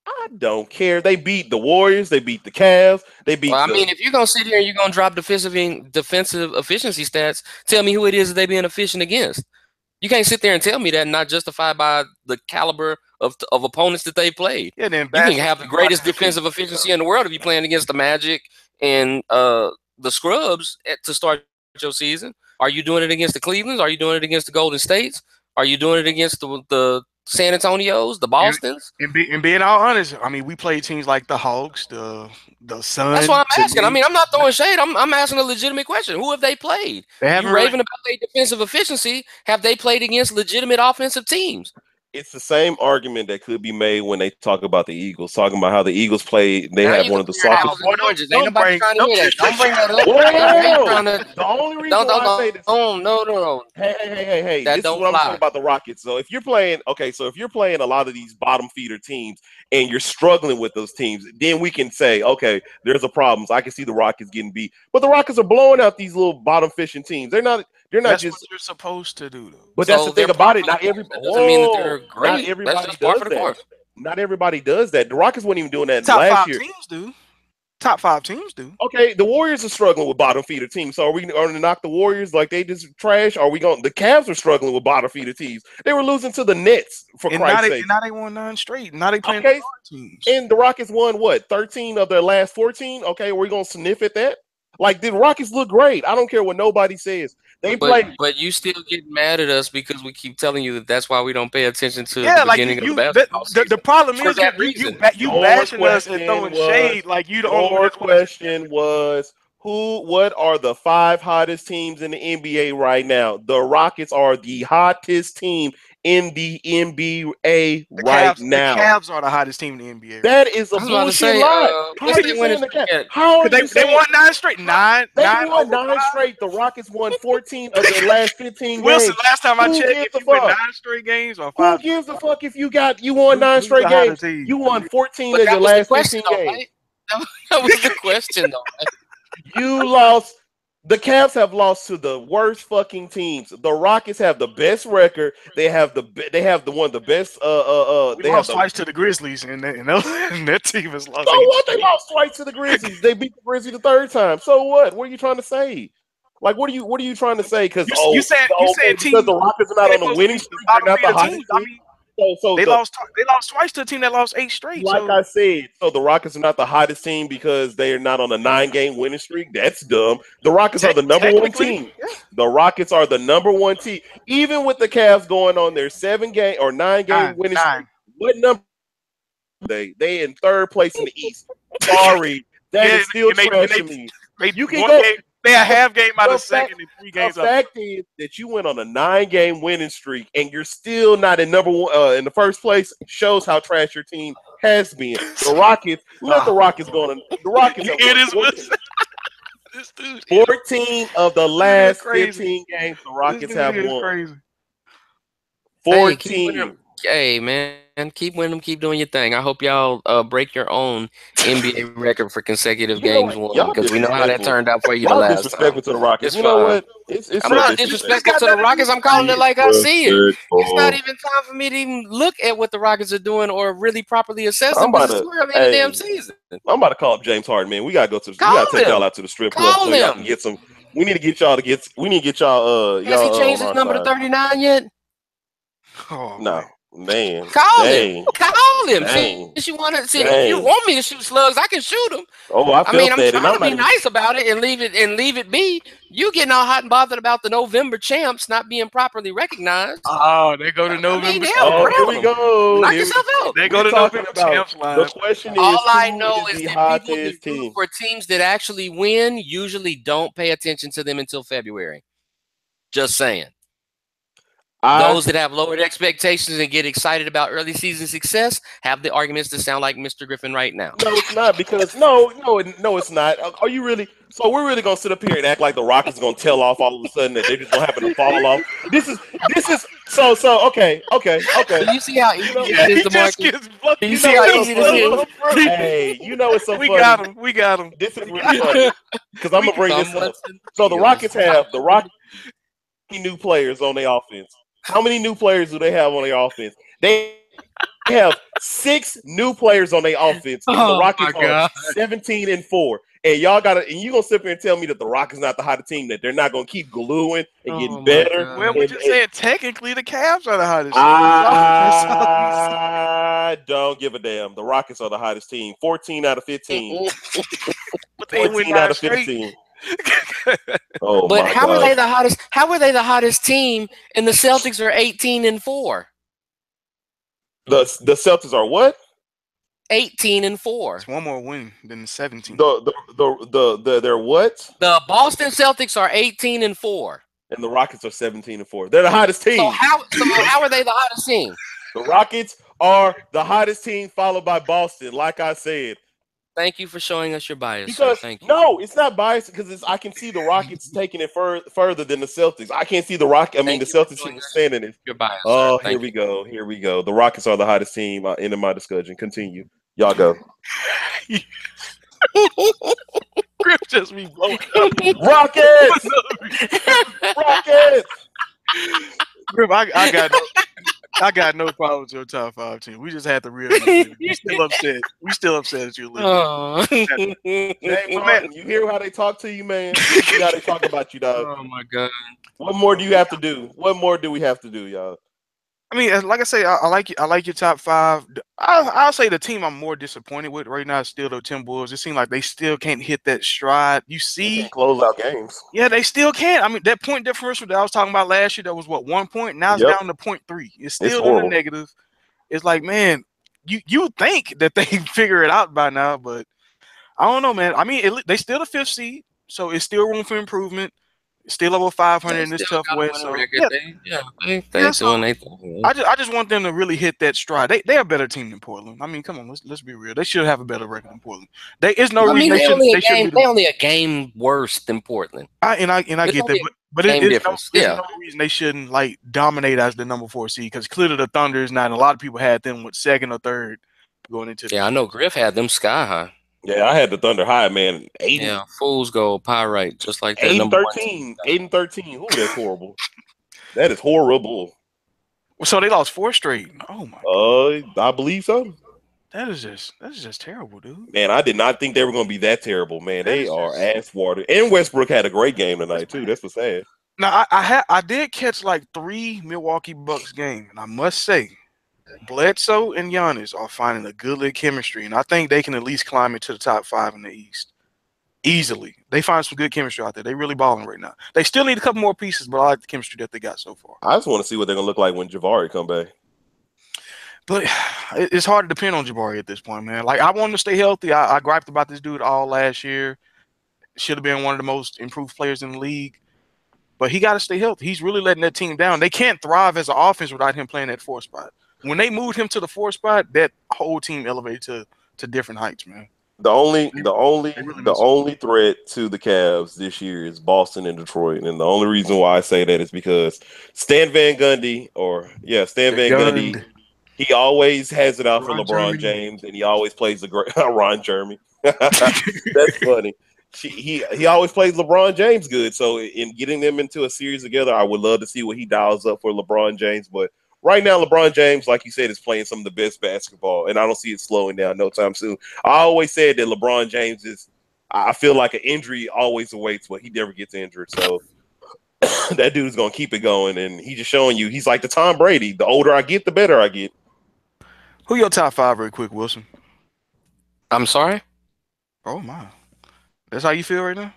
I don't care. They beat the Warriors. They beat the Cavs. They beat. Well, I mean, if you're gonna sit here and you're gonna drop defensive efficiency stats, tell me who it is that they being efficient against. You can't sit there and tell me that and not justified by the caliber of opponents that they played. Yeah, then you can have the greatest defensive efficiency in the world if you're playing against the Magic and the Scrubs to start your season. Are you doing it against the Clevelands? Are you doing it against the Golden States? Are you doing it against the San Antonios, the Bostons? And being all honest, I mean, we played teams like the Hawks, the Suns. That's what I'm asking. I mean, I'm not throwing shade. I'm asking a legitimate question. Who have they played? They haven't You're raving about their defensive efficiency. Have they played against legitimate offensive teams? It's the same argument that could be made when they talk about the Eagles, talking about how the Eagles played. They have one of the softest. Don't bring that up. The only reason why I say this. No. Hey. This is what I'm talking about the Rockets. So if you're playing, a lot of these bottom feeder teams and you're struggling with those teams, then we can say, okay, there's a problem. So I can see the Rockets getting beat. But the Rockets are blowing out these little bottom fishing teams. They're not that's just what you're supposed to do, though. But that's the thing about it. Not everybody doesn't mean that they're great. Not That's everybody just par does for the that. course. Not everybody does that. The Rockets weren't even doing that Top last 5 year. teams do. Top 5 teams do. Okay, the Warriors are struggling with bottom feeder teams. So are we going to knock the Warriors like they just trash? Are we going? The Cavs are struggling with bottom feeder teams. They were losing to the Nets for Christ's sake. And now they won 9 straight. Now they playing Okay, teams. and the Rockets won what 13 of their last 14. Okay, are we going to sniff at that? Like the Rockets look great. I don't care what nobody says. They play. But you still get mad at us because we keep telling you that that's why we don't pay attention to Yeah, the like beginning of you, the basketball season. the problem For is that you reason. you Your bashing us and question throwing was- shade like you the only one Your that's watching. question was what are the 5 hottest teams in the NBA right now? The Rockets are the hottest team in the NBA right now. The Cavs are the hottest team in the NBA. That is a I was about to bullshit say, lie. How what's are they you winning saying the streak Cavs? at? How are They you saying won 9 straight. they Nine won over 9 5. straight? The Rockets won 14 of their last 15 Wilson, games. last time I Who checked, gives if a you win fuck? 9 straight games or Who 5, gives a fuck if you won 9 who's straight the hottest games? team? You won 14 But of that your was the last question, 15 though, games. right? That was the question, though. Right? You lost. The Cavs have lost to the worst fucking teams. The Rockets have the best record. They have the one of the best. We They have lost twice to the Grizzlies, and that team has lost. So 8 what? They straight. lost twice to the Grizzlies. They beat the Grizzlies the 3rd time. So what? What are you trying to say? Like, what are you trying to say? Because You said because teams the Rockets are not on the winning streak. They're not the hottest I team. mean, So they lost twice to a team that lost 8 straight. like I said, so the Rockets are not the hottest team because they are not on a 9-game winning streak. That's dumb. The Rockets are the number 1 team. Yeah. The Rockets are the number 1 team. Even with the Cavs going on their 7-game or 9-game winning streak, what number are they? They in 3rd place in the East. Sorry. That is still trash to me. You can go. They a half game out of The second and 3 games The out. fact is that you went on a 9-game winning streak and you're still not in number 1 in the first place shows how trash your team has been. The Rockets, let the Rockets go on. The Rockets have It is won this dude. 14 of the last crazy. 15 games. The Rockets This have dude is won. crazy. 14. Hey, man, keep winning them, keep doing your thing. I hope y'all break your own NBA record for consecutive games won, y'all because we know how that disrespectful. turned out for you the Y'all last disrespectful time. to the Rockets. It's You know fine. what? It's I'm so not disrespectful. disrespectful to the Rockets. I'm calling it like I see it. It's not even time for me to even look at what the Rockets are doing or really properly assess them because it's too early in the damn season. I'm about to call up James Harden, man. We gotta go to. We Call gotta take him. y'all out to the strip club Call so y'all him. can get some. We need to get y'all to get. We need to get y'all. Has he changed his on our number to side. 39 yet? Oh, No, man. Call Dang. him. Call him. Dang. Since you want to, if Dang. you want me to shoot slugs, I can shoot them. Oh, I felt I'm that, and trying I'm to be not. nice about it and leave it be. You getting all hot and bothered about the November champs not being properly recognized. Oh, they go to November. hell, Oh, here crown we go. Knock Here we- yourself out. They go to We're talking November about champs line. The question is, All I who know is is the that people hottest that root team? for teams that actually win usually don't pay attention to them until February. Just saying. Those that have lowered expectations and get excited about early season success have the arguments that sound like Mr. Griffin right now. No, it's not because no, it's not. Are you really? So we're really gonna sit up here and act like the Rockets gonna tell off all of a sudden that they're just gonna happen to fall off? This is so okay. Do you see how easy Yeah, it he is to just market? gets fucking. You see how easy this is? Hey, you know it's so We funny. got him. We got him. This is really funny because I'm gonna bring this up. So the Rockets have new players on their offense. How many new players do they have on their offense? They have 6 new players on their offense. And the Rockets are 17-4. And y'all and you gonna sit here and tell me that the Rockets not the hottest team, that they're not gonna keep gluing and getting better. Well, we just said technically the Cavs are the hottest. I don't give a damn. The Rockets are the hottest team. 14 out of 15. But they win 14 out of 9 straight. 15. Oh, But my how God. are they the hottest? How are they the hottest team? And the Celtics are 18-4. The Celtics are what? 18-4. It's one more win than the 17. They're what? The Boston Celtics are 18-4. And the Rockets are 17-4. They're the hottest team. So how are they the hottest team? The Rockets are the hottest team, followed by Boston. Like I said, Thank you for showing us your bias. because sir. Thank you. no, it's not biased because I can see the Rockets taking it further than the Celtics. I can't see the Celtics standing it. Your bias. Oh, sir. here we go. Here we go. The Rockets are the hottest team. End of my discussion. Continue. Y'all go. Griff just be blown up. Rockets! Rockets! Griff, I got I got no problem with your top 5 team. We just had to real you. We still upset. We still upset at you, listening. Oh. James Harden, you hear how they talk to you, man? You see how they talk about you, dog. Oh my God. What more do you have to do? What more do we have to do, y'all? I mean, like I say, I like you. I like your top 5. I'll say the team I'm more disappointed with right now is still the Timberwolves. It seems like they still can't hit that stride. You They see, can't close out games. yeah, they still can't. I mean, that point differential that I was talking about last year, that was what, 1 point. Now it's Yep. down to 0.3. It's It's still in the horrible. negative. It's like, man, you think that they figure it out by now, but I don't know, man. I mean, they still the 5th seed, so it's still room for improvement. Still over 500 They in this still tough got a West. winning So record. yeah, They yeah, doing their thing. I just want them to really hit that stride. They're a better team than Portland. I mean, come on, let's be real. They should have a better record than Portland. There's no I reason mean, they shouldn't be. they only a game worse than Portland. I It's get only that, but game it's difference. there's Yeah. no reason they shouldn't like dominate as the number 4 seed, because clearly the Thunder is not. And a lot of people had them with 2nd or 3rd going into. Yeah, I know Griff had them sky high. Yeah, I had the Thunder high, man. 8 Yeah, fool's gold, pyrite, just like that 8 and number 13. 8 and 13. Ooh, that's horrible. That is horrible. So they lost 4 straight. Oh my! I believe so. That is just terrible, dude. Man, I did not think they were going to be that terrible, man. That They is are just- ass water. And Westbrook had a great game tonight too. That's what's sad. Now I did catch like 3 Milwaukee Bucks games, and I must say, Bledsoe and Giannis are finding a good little chemistry, and I think they can at least climb into the top 5 in the East easily. They find some good chemistry out there. They really balling right now. They still need a couple more pieces, but I like the chemistry that they got so far. I just want to see what they're going to look like when Jabari come back. But it's hard to depend on Jabari at this point, man. Like, I want him to stay healthy. I griped about this dude all last year. Should have been one of the most improved players in the league. But he got to stay healthy. He's really letting that team down. They can't thrive as an offense without him playing that 4 spot. When they moved him to the 4 spot, that whole team elevated to different heights, man. The only threat to the Cavs this year is Boston and Detroit, and the only reason why I say that is because Stan Van Gundy, he always has it out for LeBron James, and he always plays the great Ron Jeremy. That's funny. He always plays LeBron James good. So in getting them into a series together, I would love to see what he dials up for LeBron James. But right now, LeBron James, like you said, is playing some of the best basketball, and I don't see it slowing down no time soon. I always said that LeBron James I feel like an injury always awaits, but he never gets injured. So that dude's going to keep it going, and he's just showing you he's like the Tom Brady. The older I get, the better I get. Who your top 5 real quick, Wilson? I'm sorry? Oh, my. That's how you feel right now?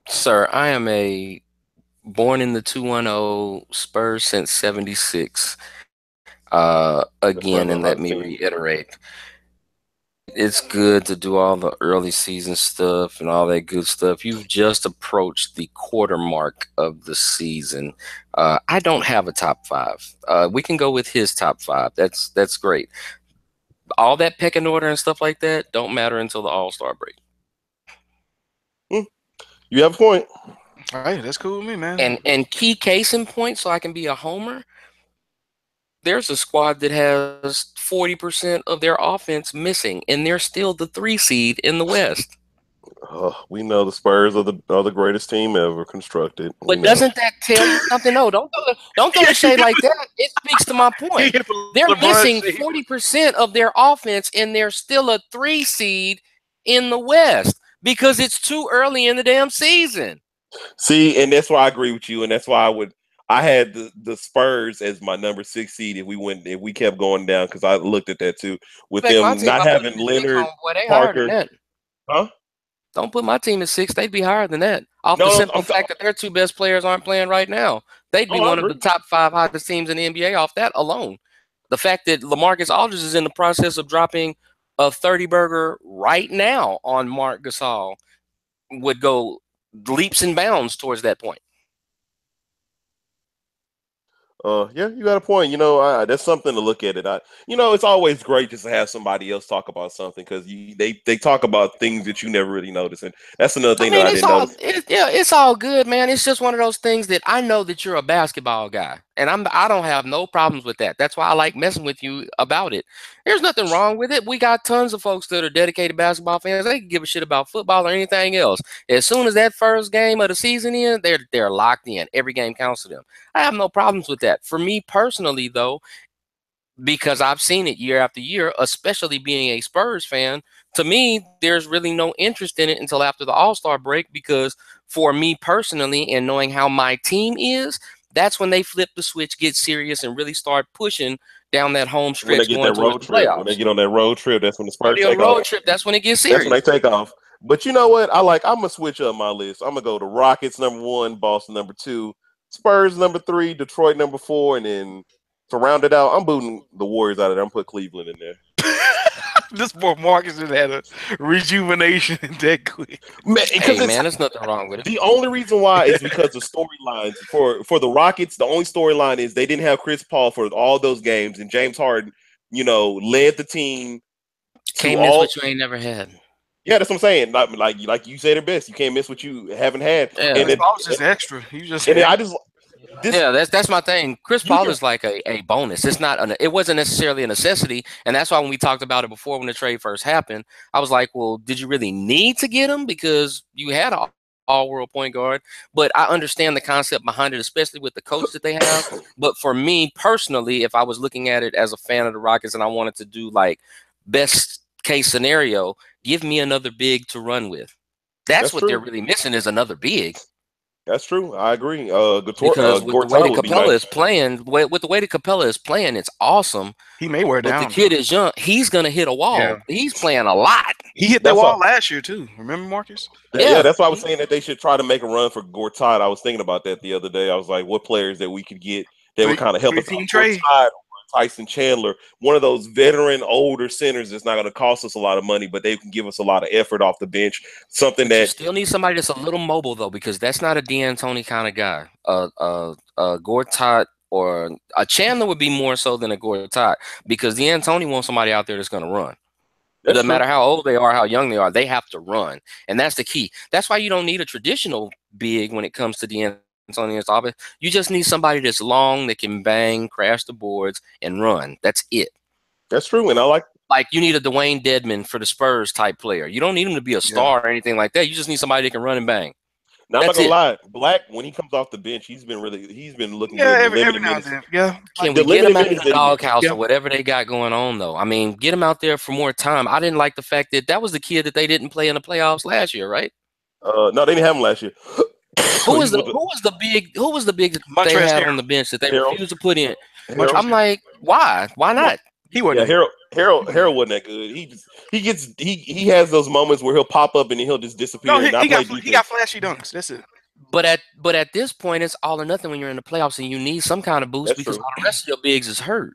Sir, I am a born in the 210 Spurs since 76. Again, and let me reiterate. It's good to do all the early season stuff and all that good stuff. You've just approached the quarter mark of the season. I don't have a top 5. We can go with his top 5. That's great. All that pecking order and stuff like that don't matter until the All-Star break. You have a point. All right, that's cool with me, man. And key case in point, so I can be a homer. There's a squad that has 40% of their offense missing, and they're still the 3 seed in the West. We know the Spurs are the greatest team ever constructed. But doesn't that tell you something? No, don't throw the shade like that. It speaks to my point. They're missing 40% of their offense, and they're still a 3 seed in the West because it's too early in the damn season. See, and that's why I agree with you, and that's why I had the Spurs as my number 6 seed if we kept going down, because I looked at that too with them not having Leonard, Parker. Huh? Don't put my team at 6. They'd be higher than that. The simple fact that their 2 best players aren't playing right now. They'd be one of the top 5 hottest teams in the NBA off that alone. The fact that LaMarcus Aldridge is in the process of dropping a 30-burger right now on Marc Gasol would go leaps and bounds towards that point. Yeah, you got a point. That's something to look at it. It's always great just to have somebody else talk about something, because they talk about things that you never really notice, and that's another thing that I didn't notice. It's all good, man. It's just one of those things that I know that you're a basketball guy, And I don't have no problems with that. That's why I like messing with you about it. There's nothing wrong with it. We got tons of folks that are dedicated basketball fans. They can give a shit about football or anything else. As soon as that first game of the season is, they're locked in. Every game counts to them. I have no problems with that. For me personally, though, because I've seen it year after year, especially being a Spurs fan, to me, there's really no interest in it until after the All-Star break, because for me personally, and knowing how my team is, that's when they flip the switch, get serious, and really start pushing down that home When they stretch get going that road towards the trip, playoffs. when they get on that road trip, that's when the On Spurs the take road off. trip, that's when it gets That's when they serious. take off. But you know what? I'm gonna switch up my list. I'm gonna go to Rockets number 1, Boston number 2, Spurs number 3, Detroit number 4, and then to round it out, I'm booting the Warriors out of there. I'm put Cleveland in there. This boy Marcus has had a rejuvenation that quick. Hey, man, there's nothing wrong with it. The only reason why is because the storylines for the Rockets. The only storyline is they didn't have Chris Paul for all those games, and James Harden, led the team. Can't miss what you ain't never had. Yeah, that's what I'm saying. Like you said it best. You can't miss what you haven't had. Yeah. And Chris Paul was just extra. He just That's my thing. Chris Paul is like a bonus. It's not it wasn't necessarily a necessity, and that's why when we talked about it before when the trade first happened, I was like, well, did you really need to get him because you had an all-world point guard? But I understand the concept behind it, especially with the coach that they have. But for me personally, if I was looking at it as a fan of the Rockets and I wanted to do like best case scenario, give me another big to run with. That's what they're really missing, is another big. That's true. I agree. Because with the way that Capella is playing, with the way that Capella is playing, it's awesome. He may wear down. But the kid is young. He's gonna hit a wall. Yeah. He's playing a lot. He hit that wall last year too. Remember, Marcus? Yeah, that's why I was saying that they should try to make a run for Gortat. I was thinking about that the other day. I was like, what players that we could get that would kind of help us? Gortat, Tyson Chandler, one of those veteran older centers that's not going to cost us a lot of money, but they can give us a lot of effort off the bench. Something that you still need somebody that's a little mobile though, because that's not a D'Antoni kind of guy. Gortat or a Chandler would be more so than a Gortat, because D'Antoni wants somebody out there that's going to run. It doesn't matter how old they are, how young they are, they have to run, and that's the key. That's why you don't need a traditional big when it comes to D'Antoni. You just need somebody that's long, that can bang, crash the boards, and run. That's it. That's true, and I like you need a Dwayne Dedman for the Spurs type player. You don't need him to be a star or anything like that. You just need somebody that can run and bang. Now, I'm not gonna lie, Black, when he comes off the bench, he's been looking good. Every now and then. Yeah. Can we get him out of the doghouse or whatever they got going on though? I mean, get him out there for more time. I didn't like the fact that was the kid that they didn't play in the playoffs last year, right? No, they didn't have him last year. Who was the big they had on the bench that they refused to put in? I'm like, why? Why not? He wasn't. Yeah, Harold wasn't that good. He has those moments where he'll pop up and then he'll just disappear. No, he got flashy dunks. That's it. But at this point, it's all or nothing when you're in the playoffs and you need some kind of boost. That's because all the rest of your bigs is hurt.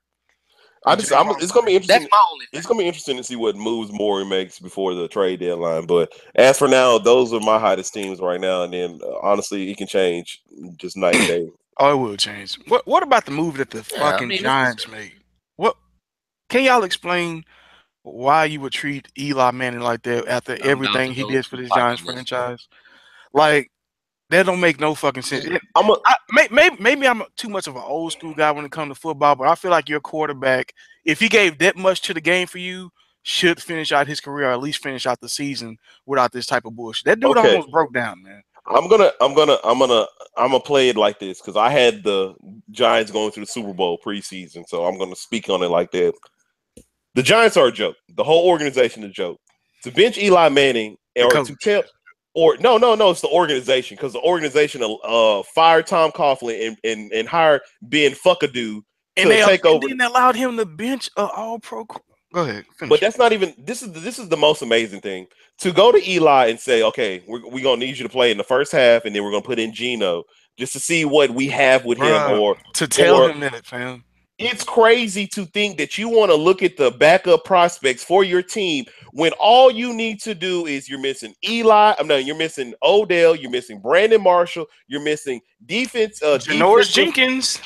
It's gonna be interesting. It's gonna be interesting to see what moves Morey makes before the trade deadline. But as for now, those are my hottest teams right now. And then honestly, it can change just night and day. Oh, it will change. What about the move that the fucking Giants made? What can y'all explain why you would treat Eli Manning like that after everything he did for this Giants franchise? Like, that don't make no fucking sense. Maybe I'm too much of an old school guy when it comes to football, but I feel like your quarterback, if he gave that much to the game for you, should finish out his career or at least finish out the season without this type of bullshit. That dude almost broke down, man. I'm gonna play it like this because I had the Giants going through the Super Bowl preseason, so I'm gonna speak on it like that. The Giants are a joke. The whole organization is a joke. To bench Eli Manning or to tell. Or no, it's the organization, because the organization fired Tom Coughlin and hired Ben Fuckadoo to take over. And they allowed him to bench all pro. Go ahead, finish. But that's not even. This is the most amazing thing, to go to Eli and say, okay, we're gonna need you to play in the first half, and then we're gonna put in Geno just to see what we have with him, or to tell him that, fam. It's crazy to think that you want to look at the backup prospects for your team when all you need to do is you're missing you're missing Odell, you're missing Brandon Marshall, you're missing Janoris Jenkins,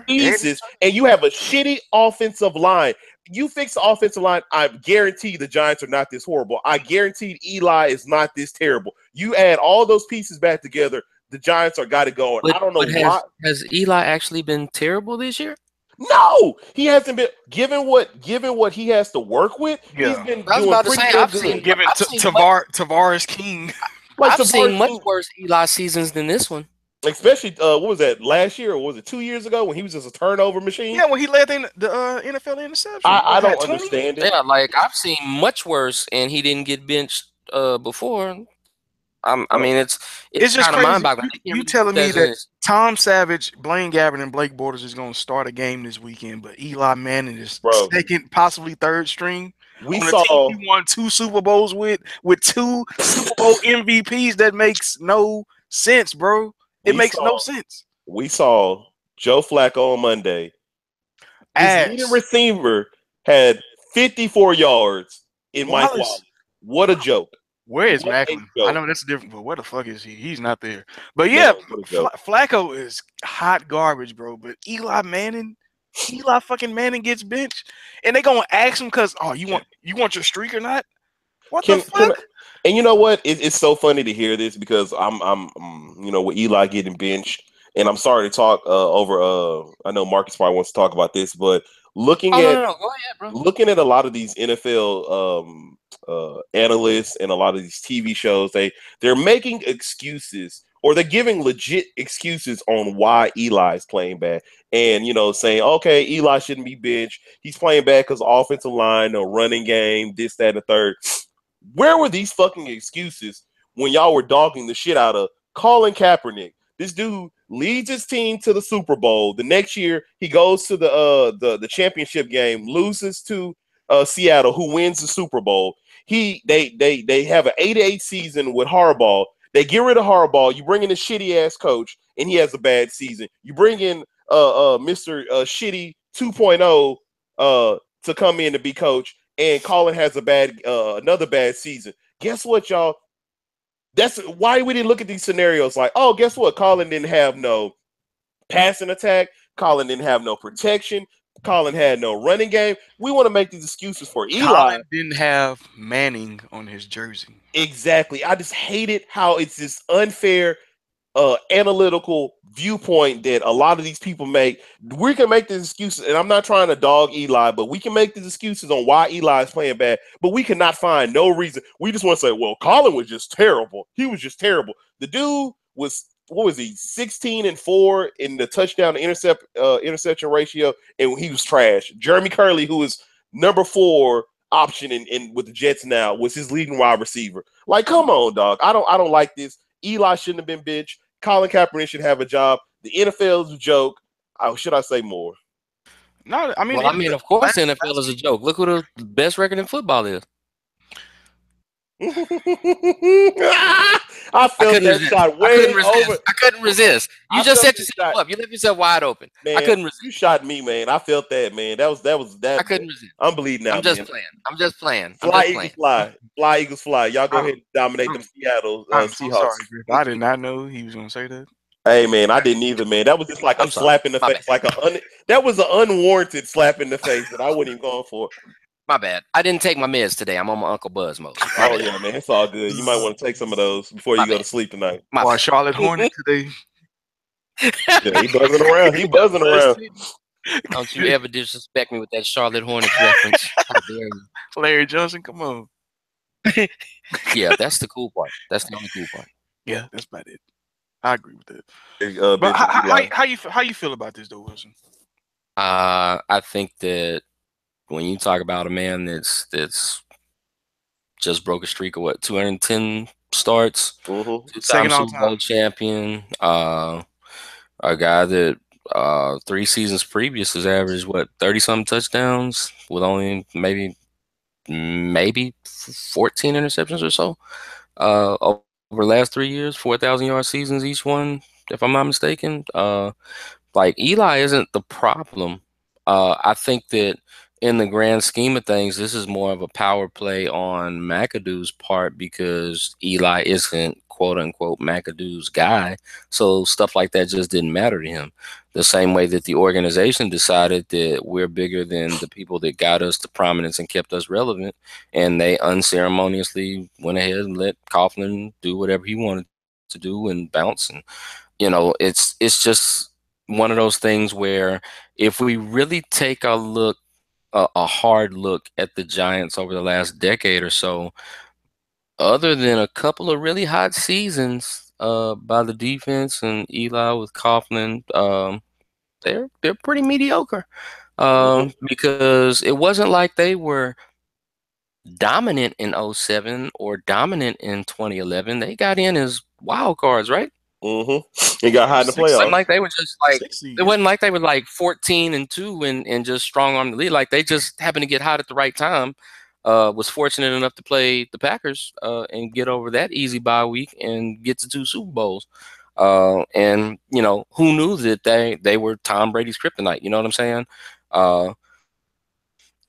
pieces, and you have a shitty offensive line. You fix the offensive line, I guarantee the Giants are not this horrible. I guarantee Eli is not this terrible. You add all those pieces back together, the Giants are got it going. I don't know why. Has Eli actually been terrible this year? No, he hasn't been given what he has to work with. Yeah. He's been I was doing about to pretty say, damn I've good. seen- Given I've seen Tavares King. Like I've seen Tavares much King, worse Eli seasons than this one. especially what was that, last year, or was it 2 years ago, when he was just a turnover machine? Yeah, when he led the NFL interception. I What, had don't 20? understand it. Yeah, like I've seen much worse, and he didn't get benched before. I mean, it's It's just kind of crazy. mind-boggling. You telling me that Tom Savage, Blaine Gabbert, and Blake Bortles is going to start a game this weekend, but Eli Manning is Bro. second, possibly third string We on a saw team he won 2 Super Bowls with 2 Super Bowl MVPs. That makes no sense, bro. It makes no sense. We saw Joe Flacco on Monday. His leading receiver had 54 yards in Mike Wallace. What a joke. Where is Macklin? I know that's different, but where the fuck is he? He's not there. But yeah, Flacco is hot garbage, bro. But Eli fucking Manning gets benched, and they gonna ask him because you want your streak or not? What the fuck? And you know what? It's so funny to hear this, because I'm with Eli getting benched, and I'm sorry to talk over. I know Marcus probably wants to talk about this, but looking go ahead, bro. Looking at a lot of these NFL analysts and a lot of these TV shows, they're making excuses, or they're giving legit excuses on why Eli is playing bad, and saying, okay, Eli shouldn't be benched. He's playing bad because offensive line, no running game, this, that, and the third. Where were these fucking excuses when y'all were dogging the shit out of Colin Kaepernick? This dude leads his team to the Super Bowl. The next year, he goes to the championship game, loses to Seattle, who wins the Super Bowl. They have an 8-8 season with Harbaugh. They get rid of Harbaugh. You bring in a shitty ass coach, and he has a bad season. You bring in Mr. Shitty 2.0 to come in to be coach, and Colin has another bad season. Guess what, y'all? That's why we didn't look at these scenarios like, oh, guess what? Colin didn't have no passing attack. Colin didn't have no protection. Colin had no running game. We want to make these excuses for Eli. Colin didn't have Manning on his jersey. Exactly. I just hate it how it's this unfair analytical viewpoint that a lot of these people make. We can make these excuses, and I'm not trying to dog Eli, but we can make these excuses on why Eli is playing bad, but we cannot find no reason. We just want to say, well, Colin was just terrible. He was just terrible. The dude was, what was he, 16-4 in the touchdown to interception ratio, and he was trash. Jeremy Curley, who is number 4 option in with the Jets now, was his leading wide receiver. Like, come on, dog. I don't like this. Eli shouldn't have been benched. Colin Kaepernick should have a job. The NFL is a joke. Should I say more? No, I mean, of course, the NFL is a joke. Look who the best record in football is. I felt that shot way over. I couldn't resist. You just set yourself up. You left yourself wide open. Man, I couldn't resist. You shot me, man. I felt that, man. That was. I couldn't resist. I'm bleeding out. I'm just playing. Fly, Eagles, fly. Fly, Eagles, fly. Y'all go ahead and dominate them Seattle Seahawks. Sorry, I did not know he was going to say that. Hey, man, I didn't either, man. That was just like a slap in the face. That was an unwarranted slap in the face that I wasn't even going for. My bad. I didn't take my meds today. I'm on my Uncle Buzz mode. Oh, yeah, man. It's all good. You might want to take some of those before you go to sleep tonight. Or Charlotte Hornet today. Yeah, he buzzing around. He buzzing around. Don't you ever disrespect me with that Charlotte Hornets reference. How dare you. Larry Johnson, come on. Yeah, that's the cool part. That's the only cool part. Yeah, that's about it. I agree with that. But how you feel about this though, Wilson? I think that when you talk about a man that's just broke a streak of 210 starts, two-time Super Bowl champion, a guy that 3 seasons previous has averaged 30-something touchdowns with only maybe 14 interceptions or so over the last 3 years, 4,000-yard seasons each one, if I'm not mistaken. Like, Eli isn't the problem. I think that in the grand scheme of things, this is more of a power play on McAdoo's part because Eli isn't quote unquote McAdoo's guy. So stuff like that just didn't matter to him. The same way that the organization decided that we're bigger than the people that got us to prominence and kept us relevant. And they unceremoniously went ahead and let Coughlin do whatever he wanted to do and bounce. And, it's just one of those things where if we really take a hard look at the Giants over the last decade or so, other than a couple of really hot seasons by the defense and Eli with Coughlin, they're pretty mediocre. Because it wasn't like they were dominant in 07 or dominant in 2011. They got in as wild cards, right? He got high in the playoffs. Like they were just like, it wasn't like they were like 14-2 and just strong arm the lead. Like they just happened to get hot at the right time. Was fortunate enough to play the Packers and get over that easy bye week and get to 2 Super Bowls. And who knew that they were Tom Brady's kryptonite? You know what I'm saying?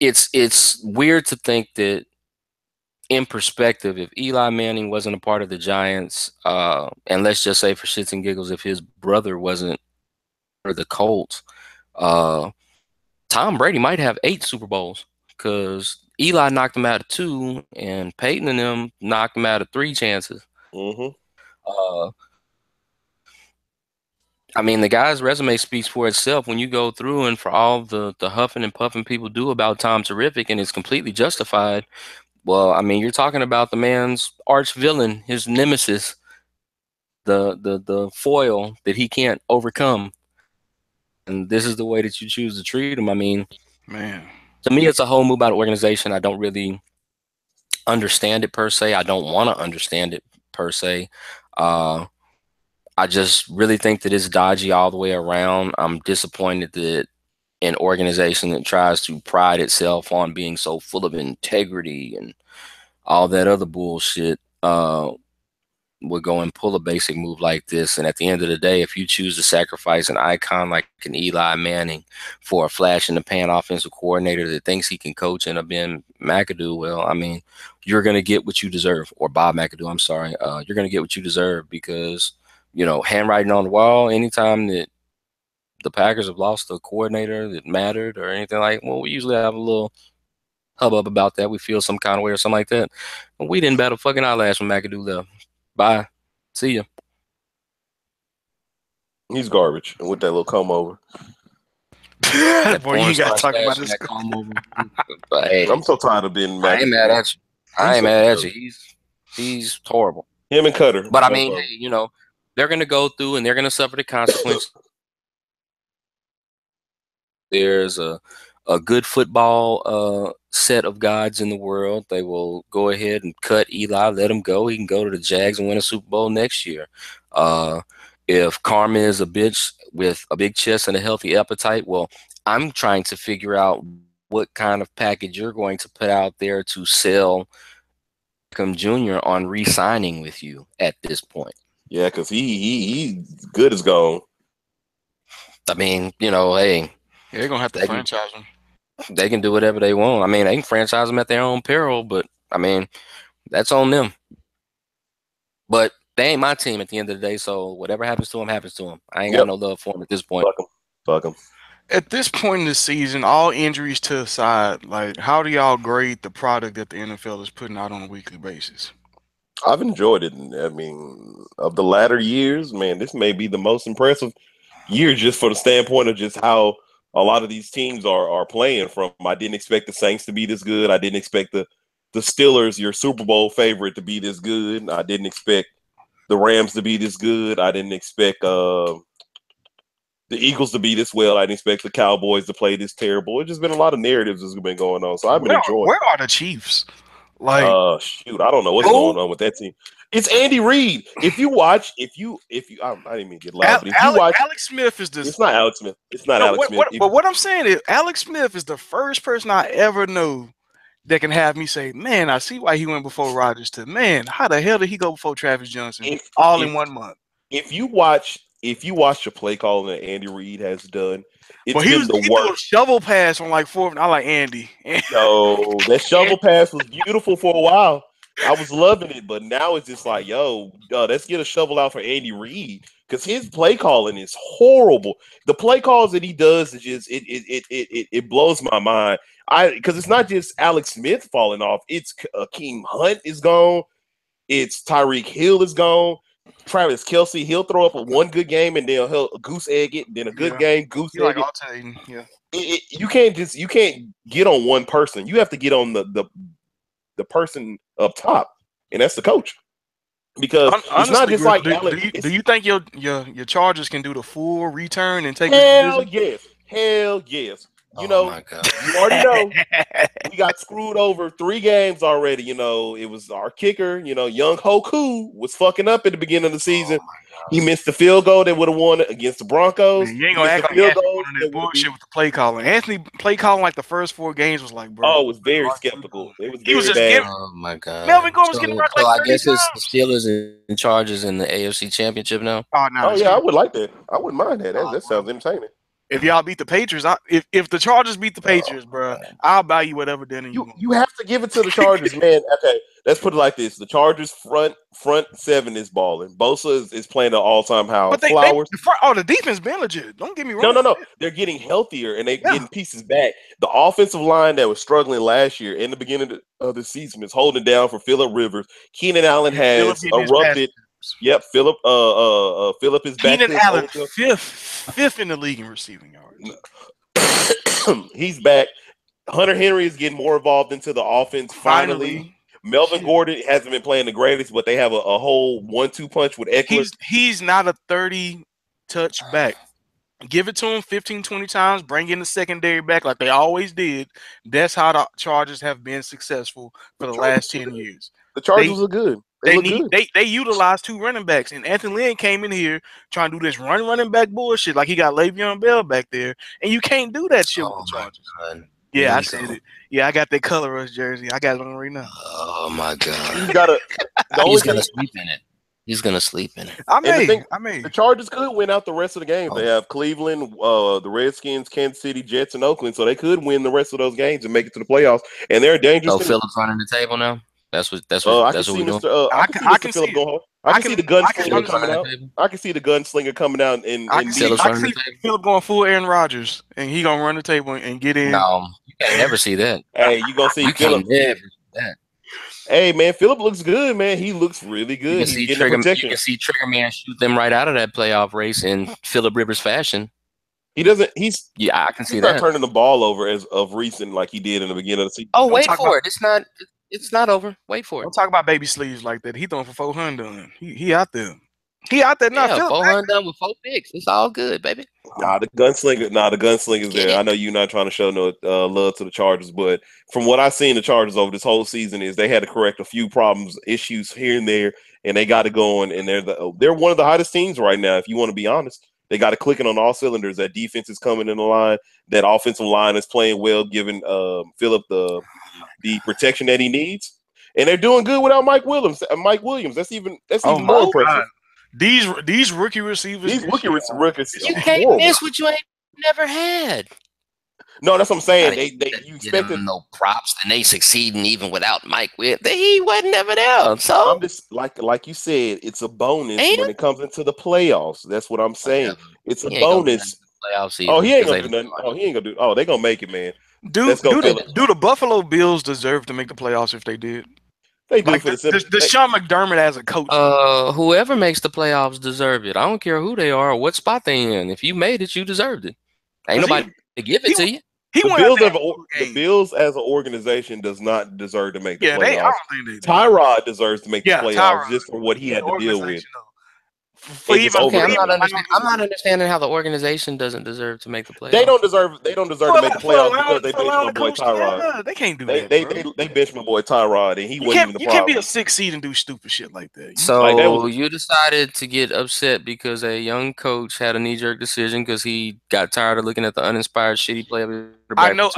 It's weird to think that, in perspective, if Eli Manning wasn't a part of the Giants, and let's just say for shits and giggles, if his brother wasn't for the Colts, Tom Brady might have 8 Super Bowls, because Eli knocked him out of 2, and Peyton and them knocked him out of 3 chances. I mean, the guy's resume speaks for itself when you go through, and for all the huffing and puffing people do about Tom Terrific, and it's completely justified. Well, I mean, you're talking about the man's arch villain, his nemesis, the foil that he can't overcome. And this is the way that you choose to treat him. I mean, man, to me, it's a whole move out organization. I don't really understand it per se. I don't want to understand it per se. I just really think that it's dodgy all the way around. I'm disappointed that an organization that tries to pride itself on being so full of integrity and all that other bullshit would go and pull a basic move like this. And at the end of the day, if you choose to sacrifice an icon like an Eli Manning for a flash in the pan offensive coordinator that thinks he can coach in a Ben McAdoo, well, I mean, you're going to get what you deserve. Or Bob McAdoo, I'm sorry. You're going to get what you deserve because, handwriting on the wall, anytime that the Packers have lost a coordinator that mattered or anything we usually have a little hubbub about that. We feel some kind of way or something like that. But we didn't bat a fucking eyelash when McAdoo left. Bye. See ya. He's garbage. And with that little comb over. Boy, you got to talk about this comb over. But, hey, I'm so tired of being mad. I ain't mad at you. I ain't mad at you. He's horrible. Him and Cutter. But I mean, hey, they're going to go through and they're going to suffer the consequences. There's a good football set of gods in the world. They will go ahead and cut Eli, let him go. He can go to the Jags and win a Super Bowl next year. If karma is a bitch with a big chest and a healthy appetite, well, I'm trying to figure out what kind of package you're going to put out there to sell Beckham Jr. on re-signing with you at this point. Yeah, because he good as gone. I mean, hey. Yeah, they're going to have to franchise him. They can do whatever they want. I mean, they can franchise them at their own peril, but, I mean, that's on them. But they ain't my team at the end of the day, so whatever happens to them, happens to them. I ain't got no love for them at this point. Fuck them. At this point in the season, all injuries to the side, how do y'all grade the product that the NFL is putting out on a weekly basis? I've enjoyed it. I mean, of the latter years, man, this may be the most impressive year just for the standpoint of just how a lot of these teams are playing from. I didn't expect the Saints to be this good. I didn't expect the Steelers, your Super Bowl favorite, to be this good. I didn't expect the Rams to be this good. I didn't expect the Eagles to be this well. I didn't expect the Cowboys to play this terrible. It's just been a lot of narratives that's been going on. So I've been enjoying. Where are the Chiefs? Shoot, I don't know what's going on with that team. It's Andy Reid. If you watch, I didn't even get loud. But if you watch, Alex Smith is it's not Alex Smith. It's not Alex Smith. But what I'm saying is, Alex Smith is the first person I ever know that can have me say, "Man, I see why he went before Rodgers." To man, how the hell did he go before Travis Johnson? In 1 month. If you watch the play calling that Andy Reid has done, it's been the worst. Threw a shovel pass on 4th. I like Andy. No, that shovel pass was beautiful for a while. I was loving it, but now it's just let's get a shovel out for Andy Reid because his play calling is horrible. The play calls that he does is just it blows my mind. Because it's not just Alex Smith falling off. It's Akeem Hunt is gone. It's Tyreek Hill is gone. Travis Kelce, he'll throw up a one good game and then he'll goose egg it, then a good game, goose You like egg it. alternating, yeah. You can't get on one person. You have to get on the person up top, and that's the coach. Because Honestly, it's not just like do you think your Chargers can do the full return and take hell yes. Hell yes. You know, my God. you already know we got screwed over 3 games already. You know, it was our kicker, young Hoku was fucking up at the beginning of the season. He missed the field goal that would have won it against the Broncos. Man, you ain't gonna act like Anthony on that bullshit with the play calling. Anthony play calling like the first 4 games was like, bro. Oh, it was very skeptical. It was he was just bad. Oh my God. Melvin Gordon was getting wrecked like 30 I guess times. it's the Steelers in Chargers in the AFC Championship now. Oh yeah, I would like that. I wouldn't mind that. That sounds entertaining. If y'all beat the Patriots, if the Chargers beat the Patriots, bro, I'll buy you whatever dinner you have to give it to the Chargers, man. Okay, let's put it like this: the Chargers front 7 is balling. Bosa is playing an all-time high. But Flowers. the defense been legit. Don't get me wrong. No. They're getting healthier and they're getting pieces back. The offensive line that was struggling last year in the beginning of the season is holding down for Phillip Rivers. Keenan Allen has erupted. Yep, Phillip is back. Keenan Allen, fifth in the league in receiving yards. He's back. Hunter Henry is getting more involved into the offense. Finally. Melvin Gordon hasn't been playing the greatest, but they have a whole 1-2 punch with Eckler. He's not a 30-touch back. Give it to him 15, 20 times. Bring in the secondary back like they always did. That's how the Chargers have been successful for the last 10 years. The Chargers are good. They utilize 2 running backs, and Anthony Lynn came in here trying to do this running back bullshit like he got Le'Veon Bell back there, and you can't do that shit with the Chargers. Yeah, I said it. Yeah, I got that color rush jersey. I got it on right now. Oh my God! He's gonna sleep in it. He's gonna sleep in it. I mean, the Chargers could win out the rest of the games. They have Cleveland, the Redskins, Kansas City, Jets, and Oakland, so they could win the rest of those games and make it to the playoffs. And they're dangerous. So Phillips running the table now. That's what we're doing. I can see Phillips going hard. I can see the gunslinger coming out. I can see the gunslinger coming out and I can see Philip going full Aaron Rodgers and he gonna run the table and get in. No, you can't never see that. Hey, you gonna see Philip? Never see that. Hey man, Philip looks good, man. He looks really good. You can see Trigger Man shoot them right out of that playoff race in Philip Rivers fashion. He doesn't. I can see he's that. not turning the ball over as of recent like he did in the beginning of the season. Oh, wait for it. It's not over. Wait for it. Don't talk about baby sleeves like that. He throwing for 400. He out there. He out there now. Yeah, 400 done with 4 picks. It's all good, baby. The gunslinger's there. I know you're not trying to show no love to the Chargers, but from what I've seen the Chargers over this whole season is they had to correct a few issues here and there, and they got it going. And they're one of the hottest teams right now. If you want to be honest, they got it clicking on all cylinders. That defense is coming in the line. That offensive line is playing well, giving Philip the protection that he needs, and they're doing good without Mike Williams. That's even more impressive. God. These rookie receivers. You can't miss what you ain't never had. No, that's what I'm saying. You expected no props, and they succeeding even without Mike Williams. He wasn't never there. So I'm just like you said, it's a bonus when it comes into the playoffs. That's what I'm saying. It's a bonus. He ain't gonna do nothing. They're gonna make it, man. Do the Buffalo Bills deserve to make the playoffs if they did? They do the Sean McDermott as a coach. Whoever makes the playoffs deserve it. I don't care who they are or what spot they in. If you made it, you deserved it. Ain't nobody to give it to you. The Bills as an organization does not deserve to make the playoffs. I don't think they do. Tyrod deserves to make the playoffs just for what he had to deal with. I'm not understanding how the organization doesn't deserve to make the playoffs. They don't deserve to make the playoffs because they benched my boy Tyrod. They can't do that. They benched my boy Tyrod, and he wasn't even the problem. You can't be a 6th seed and do stupid shit like that. So you decided to get upset because a young coach had a knee-jerk decision because he got tired of looking at the uninspired shit he played. I know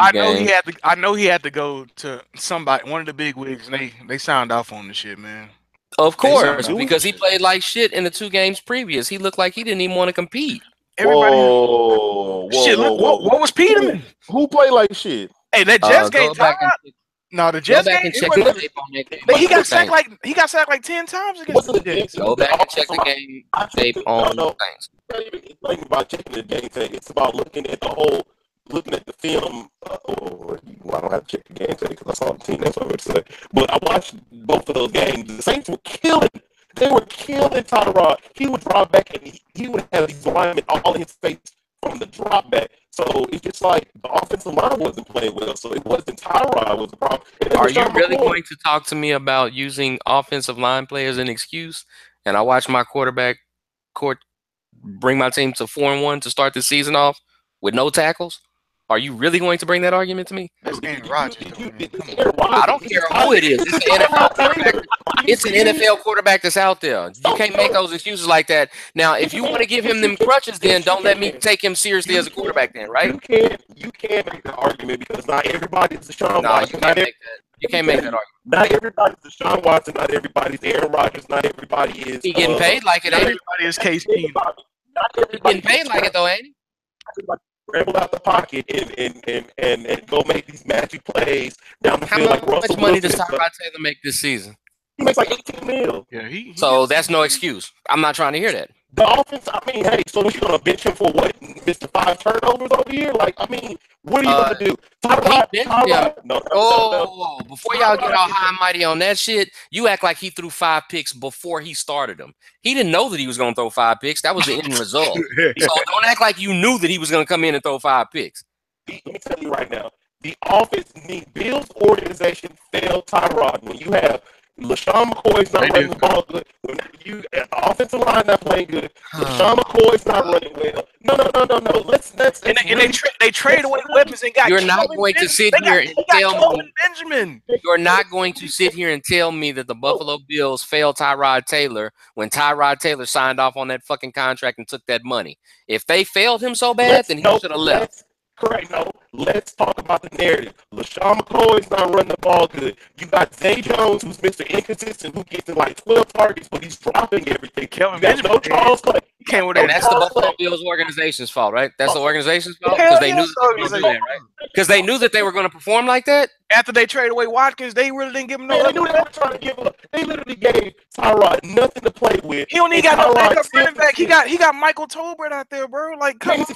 he had to go to somebody, one of the big wigs, and they signed off on the shit, man. Of course, because he played like shit in the 2 games previous. He looked like he didn't even want to compete. Whoa. What was Peterman? Who played like shit? Hey, that Jets game. No, the Jets game. He got sacked like 10 times against the Jets. Go back and check the game tape on the things. It's not even about checking the game tape. It's about looking at the film. I don't have to check the game tape because I saw the team. That's what I would say. But I watched both of those games. The Saints were killing They were killing Tyrod. He would drop back and he would have these linemen all in his face from the drop back. So it's just like the offensive line wasn't playing well. So it wasn't Tyrod was the problem. Are you really going to talk to me about using offensive line play as an excuse? And I watch my quarterback court bring my team to 4-1 to start the season off with no tackles? Are you really going to bring that argument to me? That's Aaron Rodgers. I don't care who it is. It's an NFL quarterback. It's an NFL quarterback that's out there. You can't make those excuses like that. Now, if you want to give him them crutches, then don't let me take him seriously as a quarterback then, right? You can't make that argument because not everybody's Deshaun Watson. You can't make that argument. Not everybody's Deshaun Watson. Not everybody's Aaron Rodgers. Not everybody is. He getting paid like it, ain't he? Everybody is Case Keenum. He getting paid like it though, ain't he? Scramble out the pocket and go make these magic plays down the field. How much money does Tyrod Taylor make this season? He makes like 18 mil. Yeah, so that's no excuse. I'm not trying to hear that. The offense, I mean, hey, so you're gonna bench him for what? Mr. 5 turnovers over here? Like, I mean, what are you gonna do? Tyrod, before y'all get all high and mighty on that shit, you act like he threw 5 picks before he started them. He didn't know that he was gonna throw 5 picks. That was the end result. So don't act like you knew that he was gonna come in and throw 5 picks. Let me tell you right now, the offense, the Bills organization failed Tyrod. When you have LaShawn McCoy's not running the ball good. When you the offensive line not playing good. LaShawn McCoy's not running well. No. Let's and they trade away weapons and got. You're not going to sit here and tell me Benjamin. You're not going to sit here and tell me that the Buffalo Bills failed Tyrod Taylor when Tyrod Taylor signed off on that fucking contract and took that money. If they failed him so bad, then he should have left. Correct. No, let's talk about the narrative. LaShawn McCoy's not running the ball good. You got Zay Jones, who's Mr. Inconsistent, who gets in like 12 targets, but he's dropping everything. Kelvin Benjamin, no Charles Clay. And that's the Buffalo Bills organization's fault, right? That's the organization's fault because they knew that, right? Because they knew that they were going to perform like that. After they traded away Watkins, they really didn't give him no. They knew they were trying to give up. They literally gave Tyrod nothing to play with. He don't even got no backup running back. He got Michael Tolbert out there, bro. Like, come on.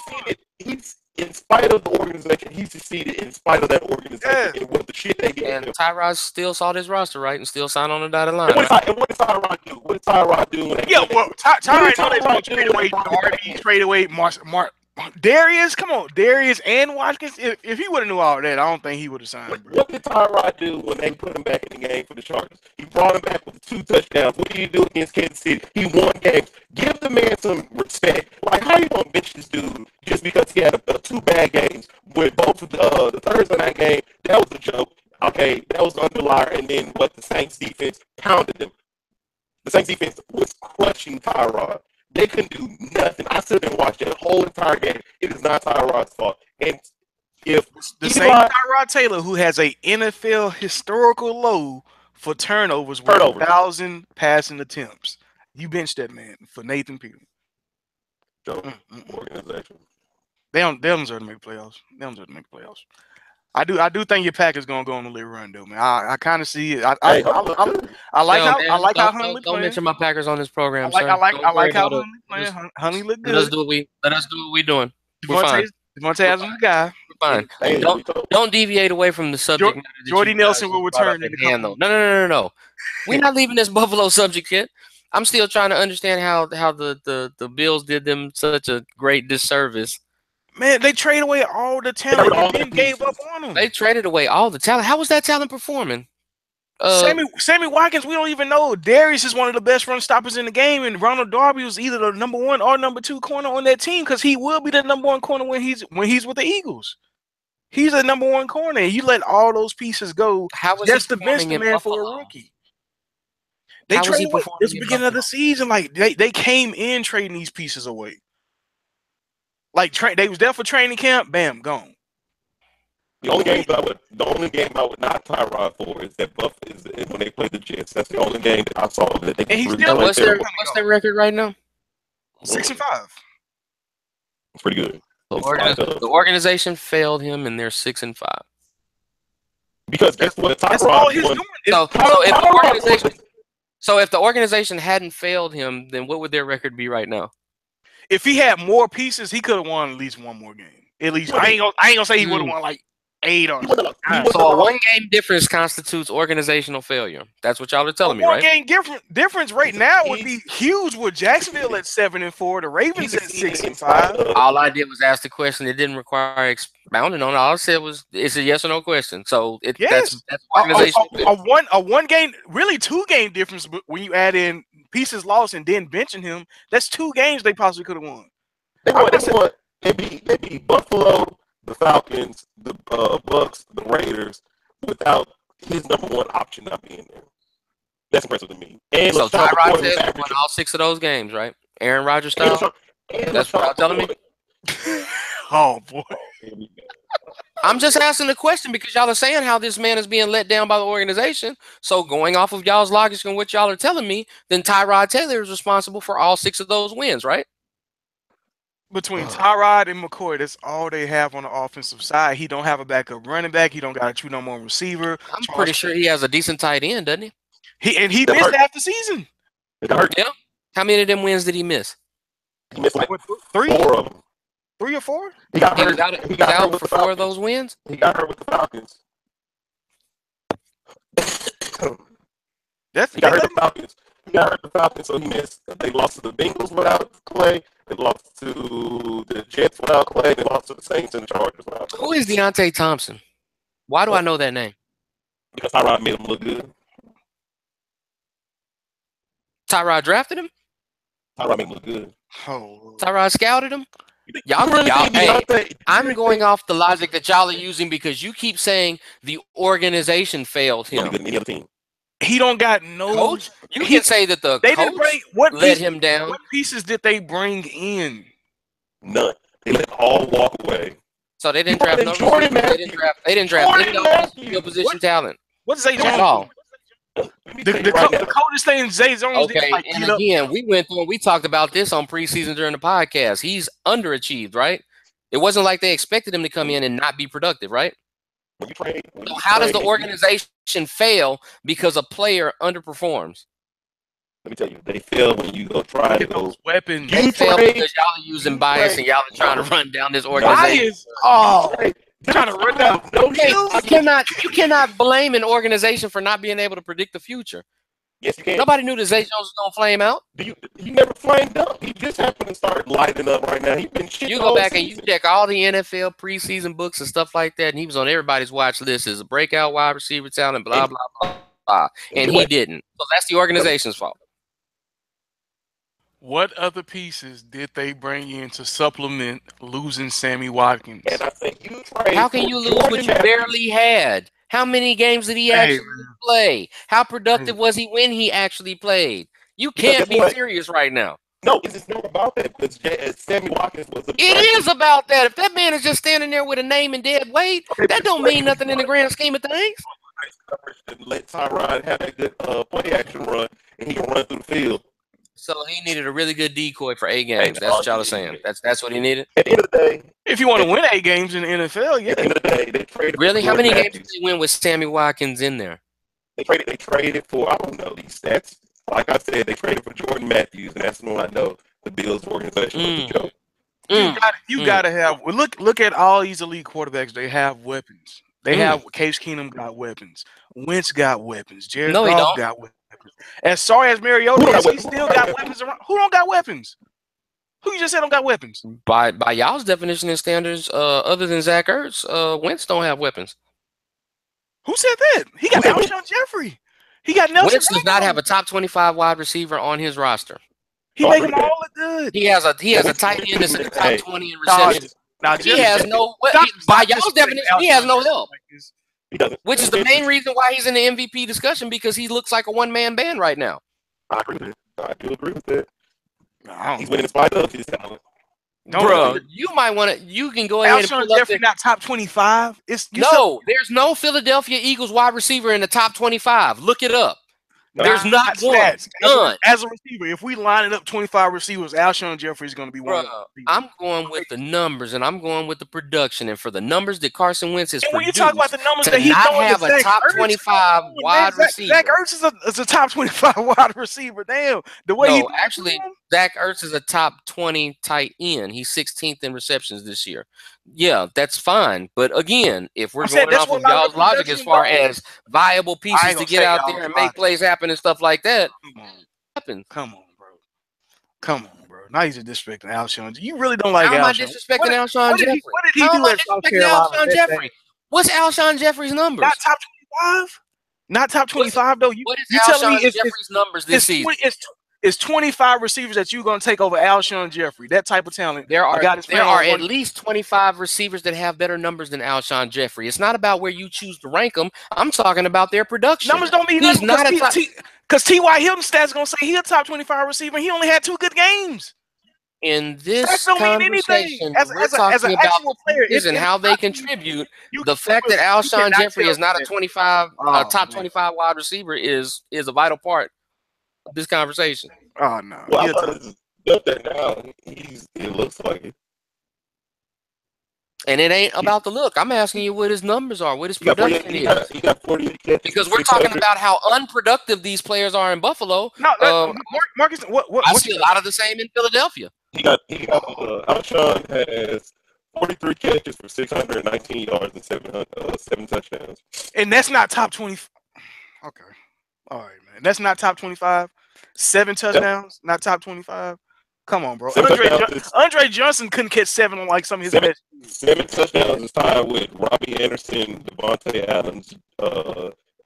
He's in spite of the organization, he succeeded in spite of that organization and what the shit they gave him. And Tyrod still saw his roster, right, and still signed on the dotted line. And what did Tyrod do? What did Tyrod do? Tyrod trade away Darby, trade away Darius. Come on, Darius and Watkins. If he would have knew all that, I don't think he would have signed. What did Tyrod do when they put him back in the game for the Chargers? He brought him back with 2 touchdowns. What did he do against Kansas City? He won games. Give the man some respect. Like, how you gonna bench this dude just because he had 2 bad games with both of the Thursday night game? That was a joke. Okay, that was underlier. And then what the Saints defense pounded them. The Saints defense was crushing Tyrod. They couldn't do nothing. I stood and watched that whole entire game. It is not Tyrod's fault. And if the same Tyrod Taylor, who has a NFL historical low for turnovers with 1,000 passing attempts, you benched that man for Nathan Peterman. Organization. They don't deserve to make playoffs. I do think your Packers gonna go on a little run though, man. I kind of see it. I like how Huntley don't mention my Packers on this program. I like how Huntley playing. Huntley look good. Let us do what we doing. We're fine. Devontae has a guy. We're fine. Don't deviate away from the subject. Jordy Nelson will return in the handle. No. We're not leaving this Buffalo subject yet. I'm still trying to understand how the Bills did them such a great disservice. Man, they traded away all the talent and then gave up on them. They traded away all the talent. How was that talent performing? Sammy Watkins, we don't even know. Darius is one of the best run stoppers in the game, and Ronald Darby was either the number 1 or number 2 corner on that team because he will be the number 1 corner when he's with the Eagles. He's a number 1 corner, and you let all those pieces go. How was just to bench the man for a rookie? They traded away this beginning of the season. Like they came in trading these pieces away. Like they was there for training camp, bam, gone. The only game I would not Tyrod for is that is when they played the Jets. That's the only game that I saw that they. And what's their record right now? 6-5. It's pretty good. The organization failed him, and they're 6-5. Because that's what Tyrod is doing. So if the organization hadn't failed him, then what would their record be right now? If he had more pieces, he could have won at least one more game. At least I ain't gonna say he would have won like 8 or He wasn't a- he 9. wasn't So a a- one-game difference constitutes organizational failure. That's what y'all are telling me, One right? game difference right now would be huge with Jacksonville at 7-4, the Ravens at 6-5. All I did was ask the question. It didn't require expounding on it. All I said was, it's a yes or no question. So Yes, that's organizational failure. a one game, really 2 game difference. But when you add in pieces lost and then benching him, that's 2 games they possibly could have won. They beat Buffalo, the Falcons, the Bucks, the Raiders without his number 1 option not being there. That's impressive to me. And So LaShawn Tyrod McCoy was Taylor won all 6 of those games, right? Aaron Rodgers style. That's what y'all telling me. Oh boy, I'm just asking the question because y'all are saying how this man is being let down by the organization. So going off of y'all's logic and what y'all are telling me, then Tyrod Taylor is responsible for all 6 of those wins, right? between Tyrod and McCoy, that's all they have on the offensive side. He don't have a backup running back. He don't got a true number 1 receiver. I'm pretty sure he has a decent tight end, doesn't he? He missed half the season. Yeah. How many of them wins did he miss? He missed like What, 3? 4 of them. 3 or 4? He got He hurt. got He got hurt out with for the 4 of Falcons. those wins? He got hurt with the Falcons. He got hurt with the Falcons. He got hurt with the Falcons, so he missed. They lost to the Bengals without Clay. They lost to the Jets without Clay. They lost to the Saints and the Chargers without Clay. Who is Deontay Thompson? Why do I know that name? Because Tyrod made him look good. Tyrod drafted him? Tyrod made him look good. Oh, Tyrod scouted him? You really think Deontay- I'm going off the logic that y'all are using because you keep saying the organization failed He'll be him. good in any other team. he don't got no Coach? You can say that the They didn't coach bring what let piece- him down. What pieces did they bring in? None. They let all walk away. So they didn't You draft brought no in Jordan receivers. Matthews. They didn't draft any Jordan Matthews. skill position talent What does Zay at Jones? all. Let me tell you The right now. coldest thing Zay Jones did Okay, like and get up. again, we talked about this on preseason during the podcast. He's underachieved, right? It wasn't like they expected him to come in and not be productive, right? When you trade, So how does the organization fail because a player underperforms? Let me tell you, they fail when you go try to go. Those weapons. They You fail trade- because y'all are using bias and y'all are trying to run down this Why organization. is oh Trying to run down no Hey, shoes. you cannot blame an organization for not being able to predict the future. Yes, you can. Nobody knew that Zay Jones was gonna flame out. He never flamed up. He just happened to start lighting up right now. He's been shit. You the go whole back and you season. check all the NFL preseason books and stuff like that, and he was on everybody's watch list as a breakout wide receiver talent, blah blah blah blah, and he didn't. So that's the organization's fault. what other pieces did they bring in to supplement losing Sammy Watkins? And I think you trade. How can for you lose Jordan what you Matthews. barely had? How many games did he Hey, actually man. play? How productive was he when he actually played? You can't be Because- serious right now. No, it's not about that. Because Sammy Watkins was. It is about that. If that man is just standing there with a name and dead weight, that don't mean nothing in the grand scheme of things. Let Tyrod have a good play action run, and he can run through the field. So he needed a really good decoy for 8 games. That's what y'all are saying. That's what he needed. At the end of the day, If you want to win 8 games in the NFL, yeah. at the end of the day, they traded. Really? for How many Jordan games did Matthews. they win with Sammy Watkins in there? They traded for, I don't know these stats. Like I said, they traded for Jordan Matthews, and that's when I know the Bills organization was a joke. You gotta have. Well, look at all these elite quarterbacks. They have weapons. They have Case Keenum got weapons. Wentz got weapons. Jared No, he Goff don't. got weapons. As sorry as Mariota Who got is, he weapons? still got weapons around. Who don't got weapons? Who you just said don't got weapons? By y'all's definition and standards, other than Zach Ertz, Wentz don't have weapons. Who said that? He got Who said Alshon Jeffrey. He got Nelson. Wentz does not Aguilar. have a top 25 wide receiver on his roster. He make them all look good. He has a tight end that's in the top Hey. 20 in Nah, reception. Nah, He Jeffrey- has no. Stop- By stop y'all's disrespecting definition, he has no Alshon help. like this. He doesn't. Which is the main reason why he's in the MVP discussion because he looks like a one-man band right now. I agree with it. I do agree with that. Nah, I He's don't. winning in spite of his talent. Don't Bro, do you might want to. You can go ahead and Alshon pull up Jeffrey the, not top 25. It's you No, there's no Philadelphia Eagles wide receiver in the top 25. Look it up. There's not one. stats. None. As a receiver, if we line it up 25 receivers, Alshon Jeffrey is going to be one. Bro, I'm going with the numbers and I'm going with the production. And for the numbers that Carson Wentz has And when you produced, talk about the numbers to that he's not throwing, have to a Zach top Ertz, 25 man, wide Zach receiver. Ertz is a top 25 wide receiver. Damn, the way No, he actually, Zach Ertz is a top 20 tight end. He's 16th in receptions this year. Yeah, that's fine. But again, if we're going off of y'all's logic as far as viable pieces to get out there and make plays happen and stuff like that, come on, bro. Come on, bro. Now you're disrespecting Alshon. You really don't like Alshon. How am I disrespecting Alshon Jeffrey? What did he do at South Carolina? Jeffrey? What's Alshon Jeffrey's numbers? Not top 25? Not top 25, though. What is Alshon Jeffrey's numbers this season? It's 25 receivers that you're going to take over Alshon Jeffrey. That type of talent. There are at least 25 receivers that have better numbers than Alshon Jeffrey. It's not about where you choose to rank them. I'm talking about their production. Numbers don't mean nothing because T.Y. Hilton stats going to say he's a top 25 receiver. He only had 2 good games. In this conversation, we're talking about players and how they contribute. The fact that Alshon Jeffrey is not a top 25 wide receiver is a vital part of this conversation. Oh no! Well, I thought it's that now. It looks like it, and it ain't about the look. I'm asking you what his numbers are, what his production is. He got 40 catches, because we're talking about how unproductive these players are in Buffalo. No, Marcus, what I see a lot of the same in Philadelphia. Alshon has 43 catches for 619 yards and 7 touchdowns. And that's not top 20. Okay. All right, man. That's not top 25. 7 touchdowns, not top 25. Come on, bro. Andre Johnson couldn't catch 7 on like some of his best. 7 touchdowns is tied with Robbie Anderson, Devontae Adams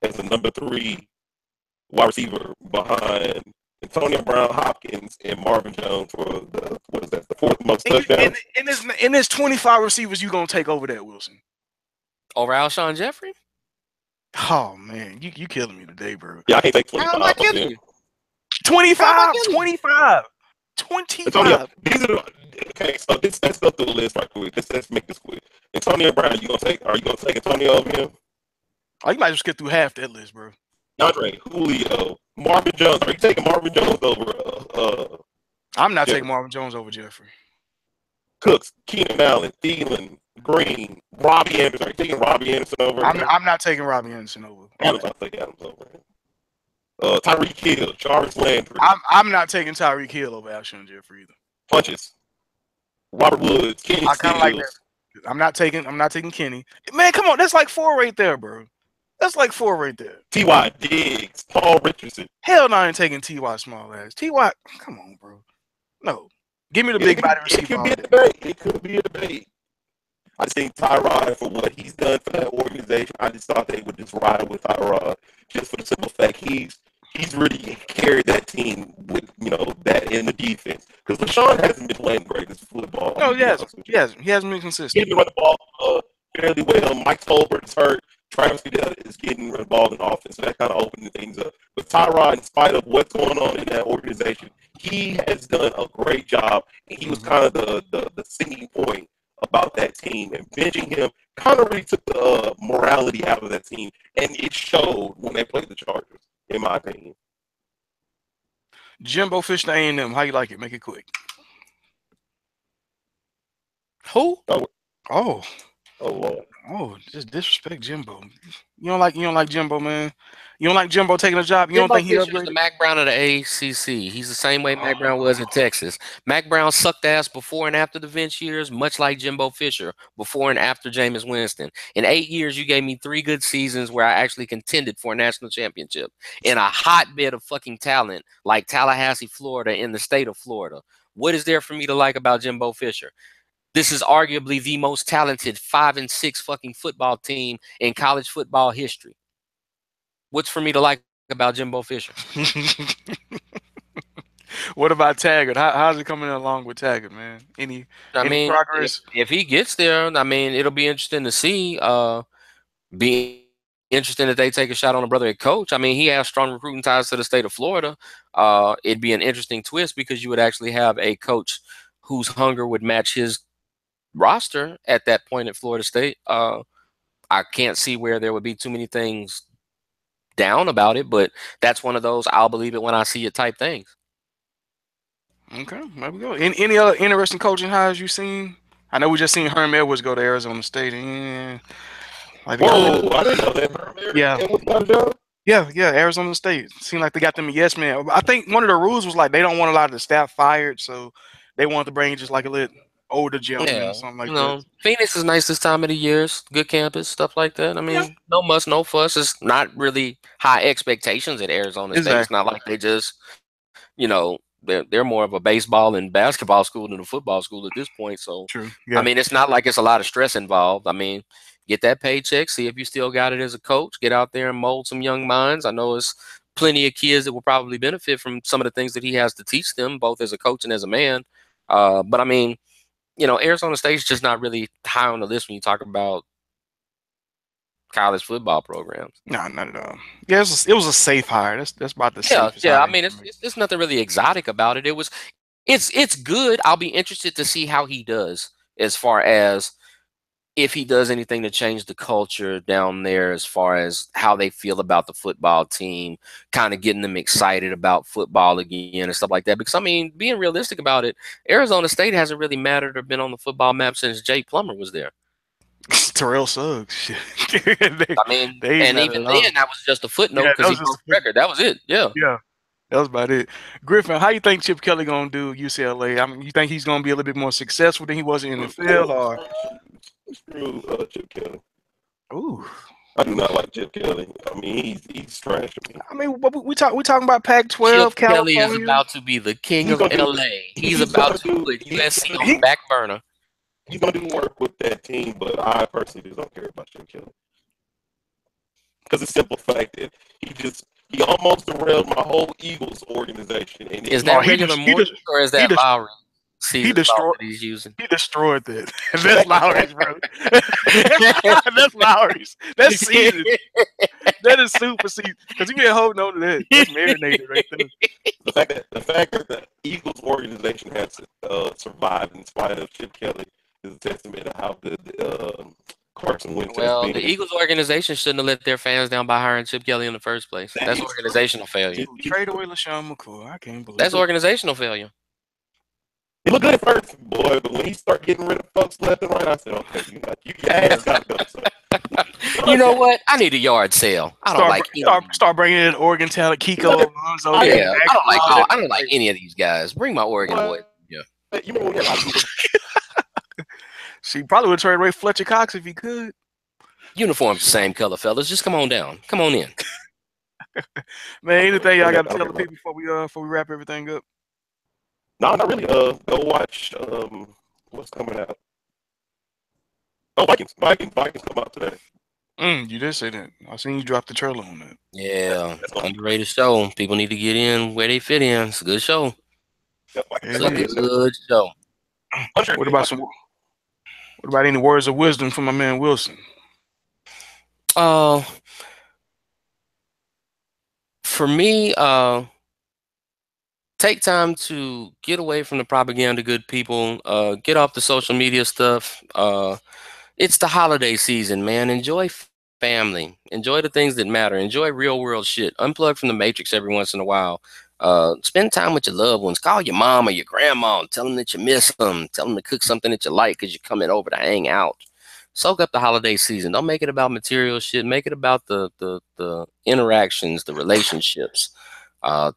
as the number 3 wide receiver behind Antonio Brown, Hopkins, and Marvin Jones for the 4th most touchdowns. In this 25 receivers, you gonna take over that, Wilson? Over Alshon Jeffrey? Oh man, you killing me today, bro. Yeah, I can't take 25. How am I killing you? 25. These are okay. So let's go through the list right quick. Let's make this quick. Antonio Brown, are you gonna take Antonio over him? Oh, you might just get through half that list, bro. Andre, Julio, Marvin Jones. Are you taking Marvin Jones over? I'm not taking Marvin Jones over Jeffrey. Cooks, Keenan Allen, Thielen, Green, Robbie Anderson. Are you taking Robbie Anderson over? I'm not taking Robbie Anderson over. I'm taking Adams over him. Tyreek Hill, Jarvis Landry. I'm not taking Tyreek Hill over Alshon Jeffrey either. Punches. Robert Woods, Kenny I kind of like that. I'm not taking Kenny. Man, come on, that's like 4 right there, bro. That's like 4 right there. T.Y. Diggs, Paul Richardson. Hell no, I ain't taking T.Y. small ass. T.Y. Come on, bro. No. Give me the big body receiver. It could be a debate. I think Tyrod, for what he's done for that organization, I just thought they would just ride with Tyrod just for the simple fact he's really carried that team with, that in the defense. Because LaShawn hasn't been playing great as football. Oh, yes. He hasn't been consistent. He's been running the ball fairly well. Mike Tolbert is hurt. Travis Goodell is getting involved in offense, so that kind of opened things up. But Tyrod, in spite of what's going on in that organization, he has done a great job, and he was kind of the singing point about that team. And benching him kind of really took the morality out of that team, and it showed when they played the Chargers, in my opinion. Jimbo Fisher A&M, how you like it? Make it quick. Who? Oh, Lord. Oh, just disrespect Jimbo. You don't like Jimbo, man. You don't like Jimbo taking a job. You Jimbo don't think he upgraded? The Mac Brown of the ACC. He's the same way Mac Brown was in Texas. Mac Brown sucked ass before and after the Vince years, much like Jimbo Fisher before and after Jameis Winston. In 8 years, you gave me 3 good seasons where I actually contended for a national championship in a hotbed of fucking talent like Tallahassee, Florida, in the state of Florida. What is there for me to like about Jimbo Fisher? This is arguably the most talented 5-6 fucking football team in college football history. What's for me to like about Jimbo Fisher? What about Taggart? How's it coming along with Taggart, man? Any progress? If he gets there, it'll be interesting to see. Be interesting that they take a shot on a brother head coach. He has strong recruiting ties to the state of Florida. It'd be an interesting twist because you would actually have a coach whose hunger would match his roster at that point at Florida State. I can't see where there would be too many things down about it, but that's one of those I'll believe it when I see it type things. Okay, there we go. Any other interesting coaching hires you seen? I know we just seen Herm Edwards go to Arizona State. Whoa, I didn't know that. Yeah. Yeah, yeah, Arizona State. Seemed like they got them a yes man. I think one of the rules was like they don't want a lot of the staff fired, so they want to bring just like a little older gentleman Yeah, or something like that. you know, Phoenix is nice this time of the year. It's good campus, stuff like that. I Yeah, mean, no muss, no fuss. It's not really high expectations at Arizona State. It's exactly. not like they just, you know, they're more of a baseball and basketball school than a football school at this point. So, True. I Yeah. mean, it's not like it's a lot of stress involved. I mean, get that paycheck, see if you still got it as a coach, get out there and mold some young minds. I know it's plenty of kids that will probably benefit from some of the things that he has to teach them, both as a coach and as a man. But I mean, you know, Arizona State's just not really high on the list when you talk about college football programs. No, not at all. Yeah, it was a safe hire. That's about the Yeah, safest yeah. I hire you mean, can make. it's nothing really exotic about it. It's good. I'll be interested to see how he does as far as if he does anything to change the culture down there as far as how they feel about the football team, kind of getting them excited about football again and stuff like that. Because I mean, being realistic about it, Arizona State hasn't really mattered or been on the football map since Jay Plummer was there. Terrell Suggs. Shit. I mean, they ain't and got it even at all. then, that was just a footnote Yeah, because that he was just broke the record. That was it. Yeah. yeah. That was about it. Griffin, how you think Chip Kelly gonna do at UCLA? I mean, you think he's gonna be a little bit more successful than he was in the NFL, or? Screw Chip Kelly. Ooh, I do not like Chip Kelly. I mean, he's trash to me. I mean, we talking about Pac-12, Chip Kelly is California. about to be the king He's of gonna do. LA. He's He's about gonna to do. put USC on the He, back burner. He's gonna do work with that team, but I personally just don't care about Chip Kelly because the simple fact that he almost derailed my whole Eagles organization. And Is it, that he regular just he Morton just or is he that just Lowry he season salt destroyed that he's using? he destroyed that. That's Lowry's, bro. That's Lowry's. That's seasoned. That is super seasoned. Because you been holding on to that. That's marinated right there. the fact that the Eagles organization has survived in spite of Chip Kelly is a testament to how good Carson Wentz has Well, the been. Eagles organization shouldn't have let their fans down by hiring Chip Kelly in the first place. That's organizational failure. Trade away LaShawn McCoy. I can't believe That's it. organizational failure. He looked good at first, boy, but when he started getting rid of folks left and right, I said, okay, your ass got to go. So. You know what? I need a yard sale. I don't like start bringing in Oregon talent, Kiko Alonso. Yeah, I don't like any of these guys. Bring my Oregon boy. Yeah. You know what? She probably would trade away Fletcher Cox if he could. Uniforms the same color, fellas. Just come on down. Come on in. Man, anything y'all got to tell the people before we wrap everything up? No, not really. Go watch what's coming out. Oh, Vikings come out today. You did say that. I seen you drop the trailer on that. Yeah, underrated show. People need to get in where they fit in. It's a good show. It's a good show. What about any words of wisdom from my man Wilson? For me, take time to get away from the propaganda, good people. Get off the social media stuff. It's the holiday season, man. Enjoy family. Enjoy the things that matter. Enjoy real world shit. Unplug from the matrix every once in a while. Spend time with your loved ones. Call your mom or your grandma and tell them that you miss them. Tell them to cook something that you like because you're coming over to hang out. Soak up the holiday season. Don't make it about material shit. Make it about the interactions, the relationships,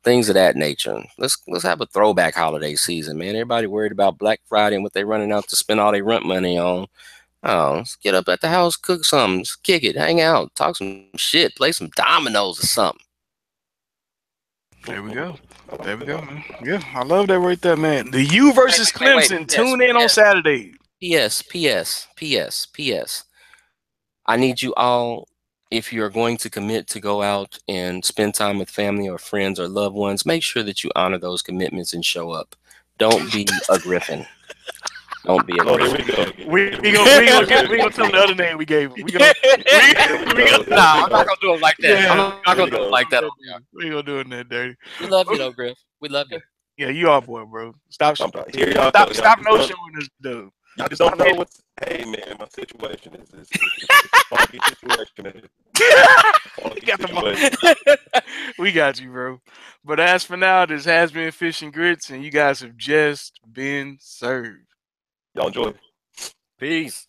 things of that nature. Let's have a throwback holiday season, man. Everybody worried about Black Friday and what they're running out to spend all their rent money on. Oh, let's get up at the house, cook something, just kick it, hang out, talk some shit, play some dominoes or something. There we go. There we go, man. Yeah, I love that right there, man. The U versus Clemson. Tune in on Saturday. P.S. I need you all, if you're going to commit to go out and spend time with family or friends or loved ones, make sure that you honor those commitments and show up. Don't be a griffin. Don't be a griffin. We gonna tell him the other name we gave him. Nah, I'm not gonna do it like that. Yeah. I'm not gonna do it like that. We ain't gonna do it that dirty. We love you though, Griff. We love you. Yeah, you are boy, bro. Stop no showing this dude. I just don't know what's. Hey man, my situation is this. Funky situation. We got you, bro. But as for now, this has been Fish and Grits, and you guys have just been served. Y'all enjoy. Peace.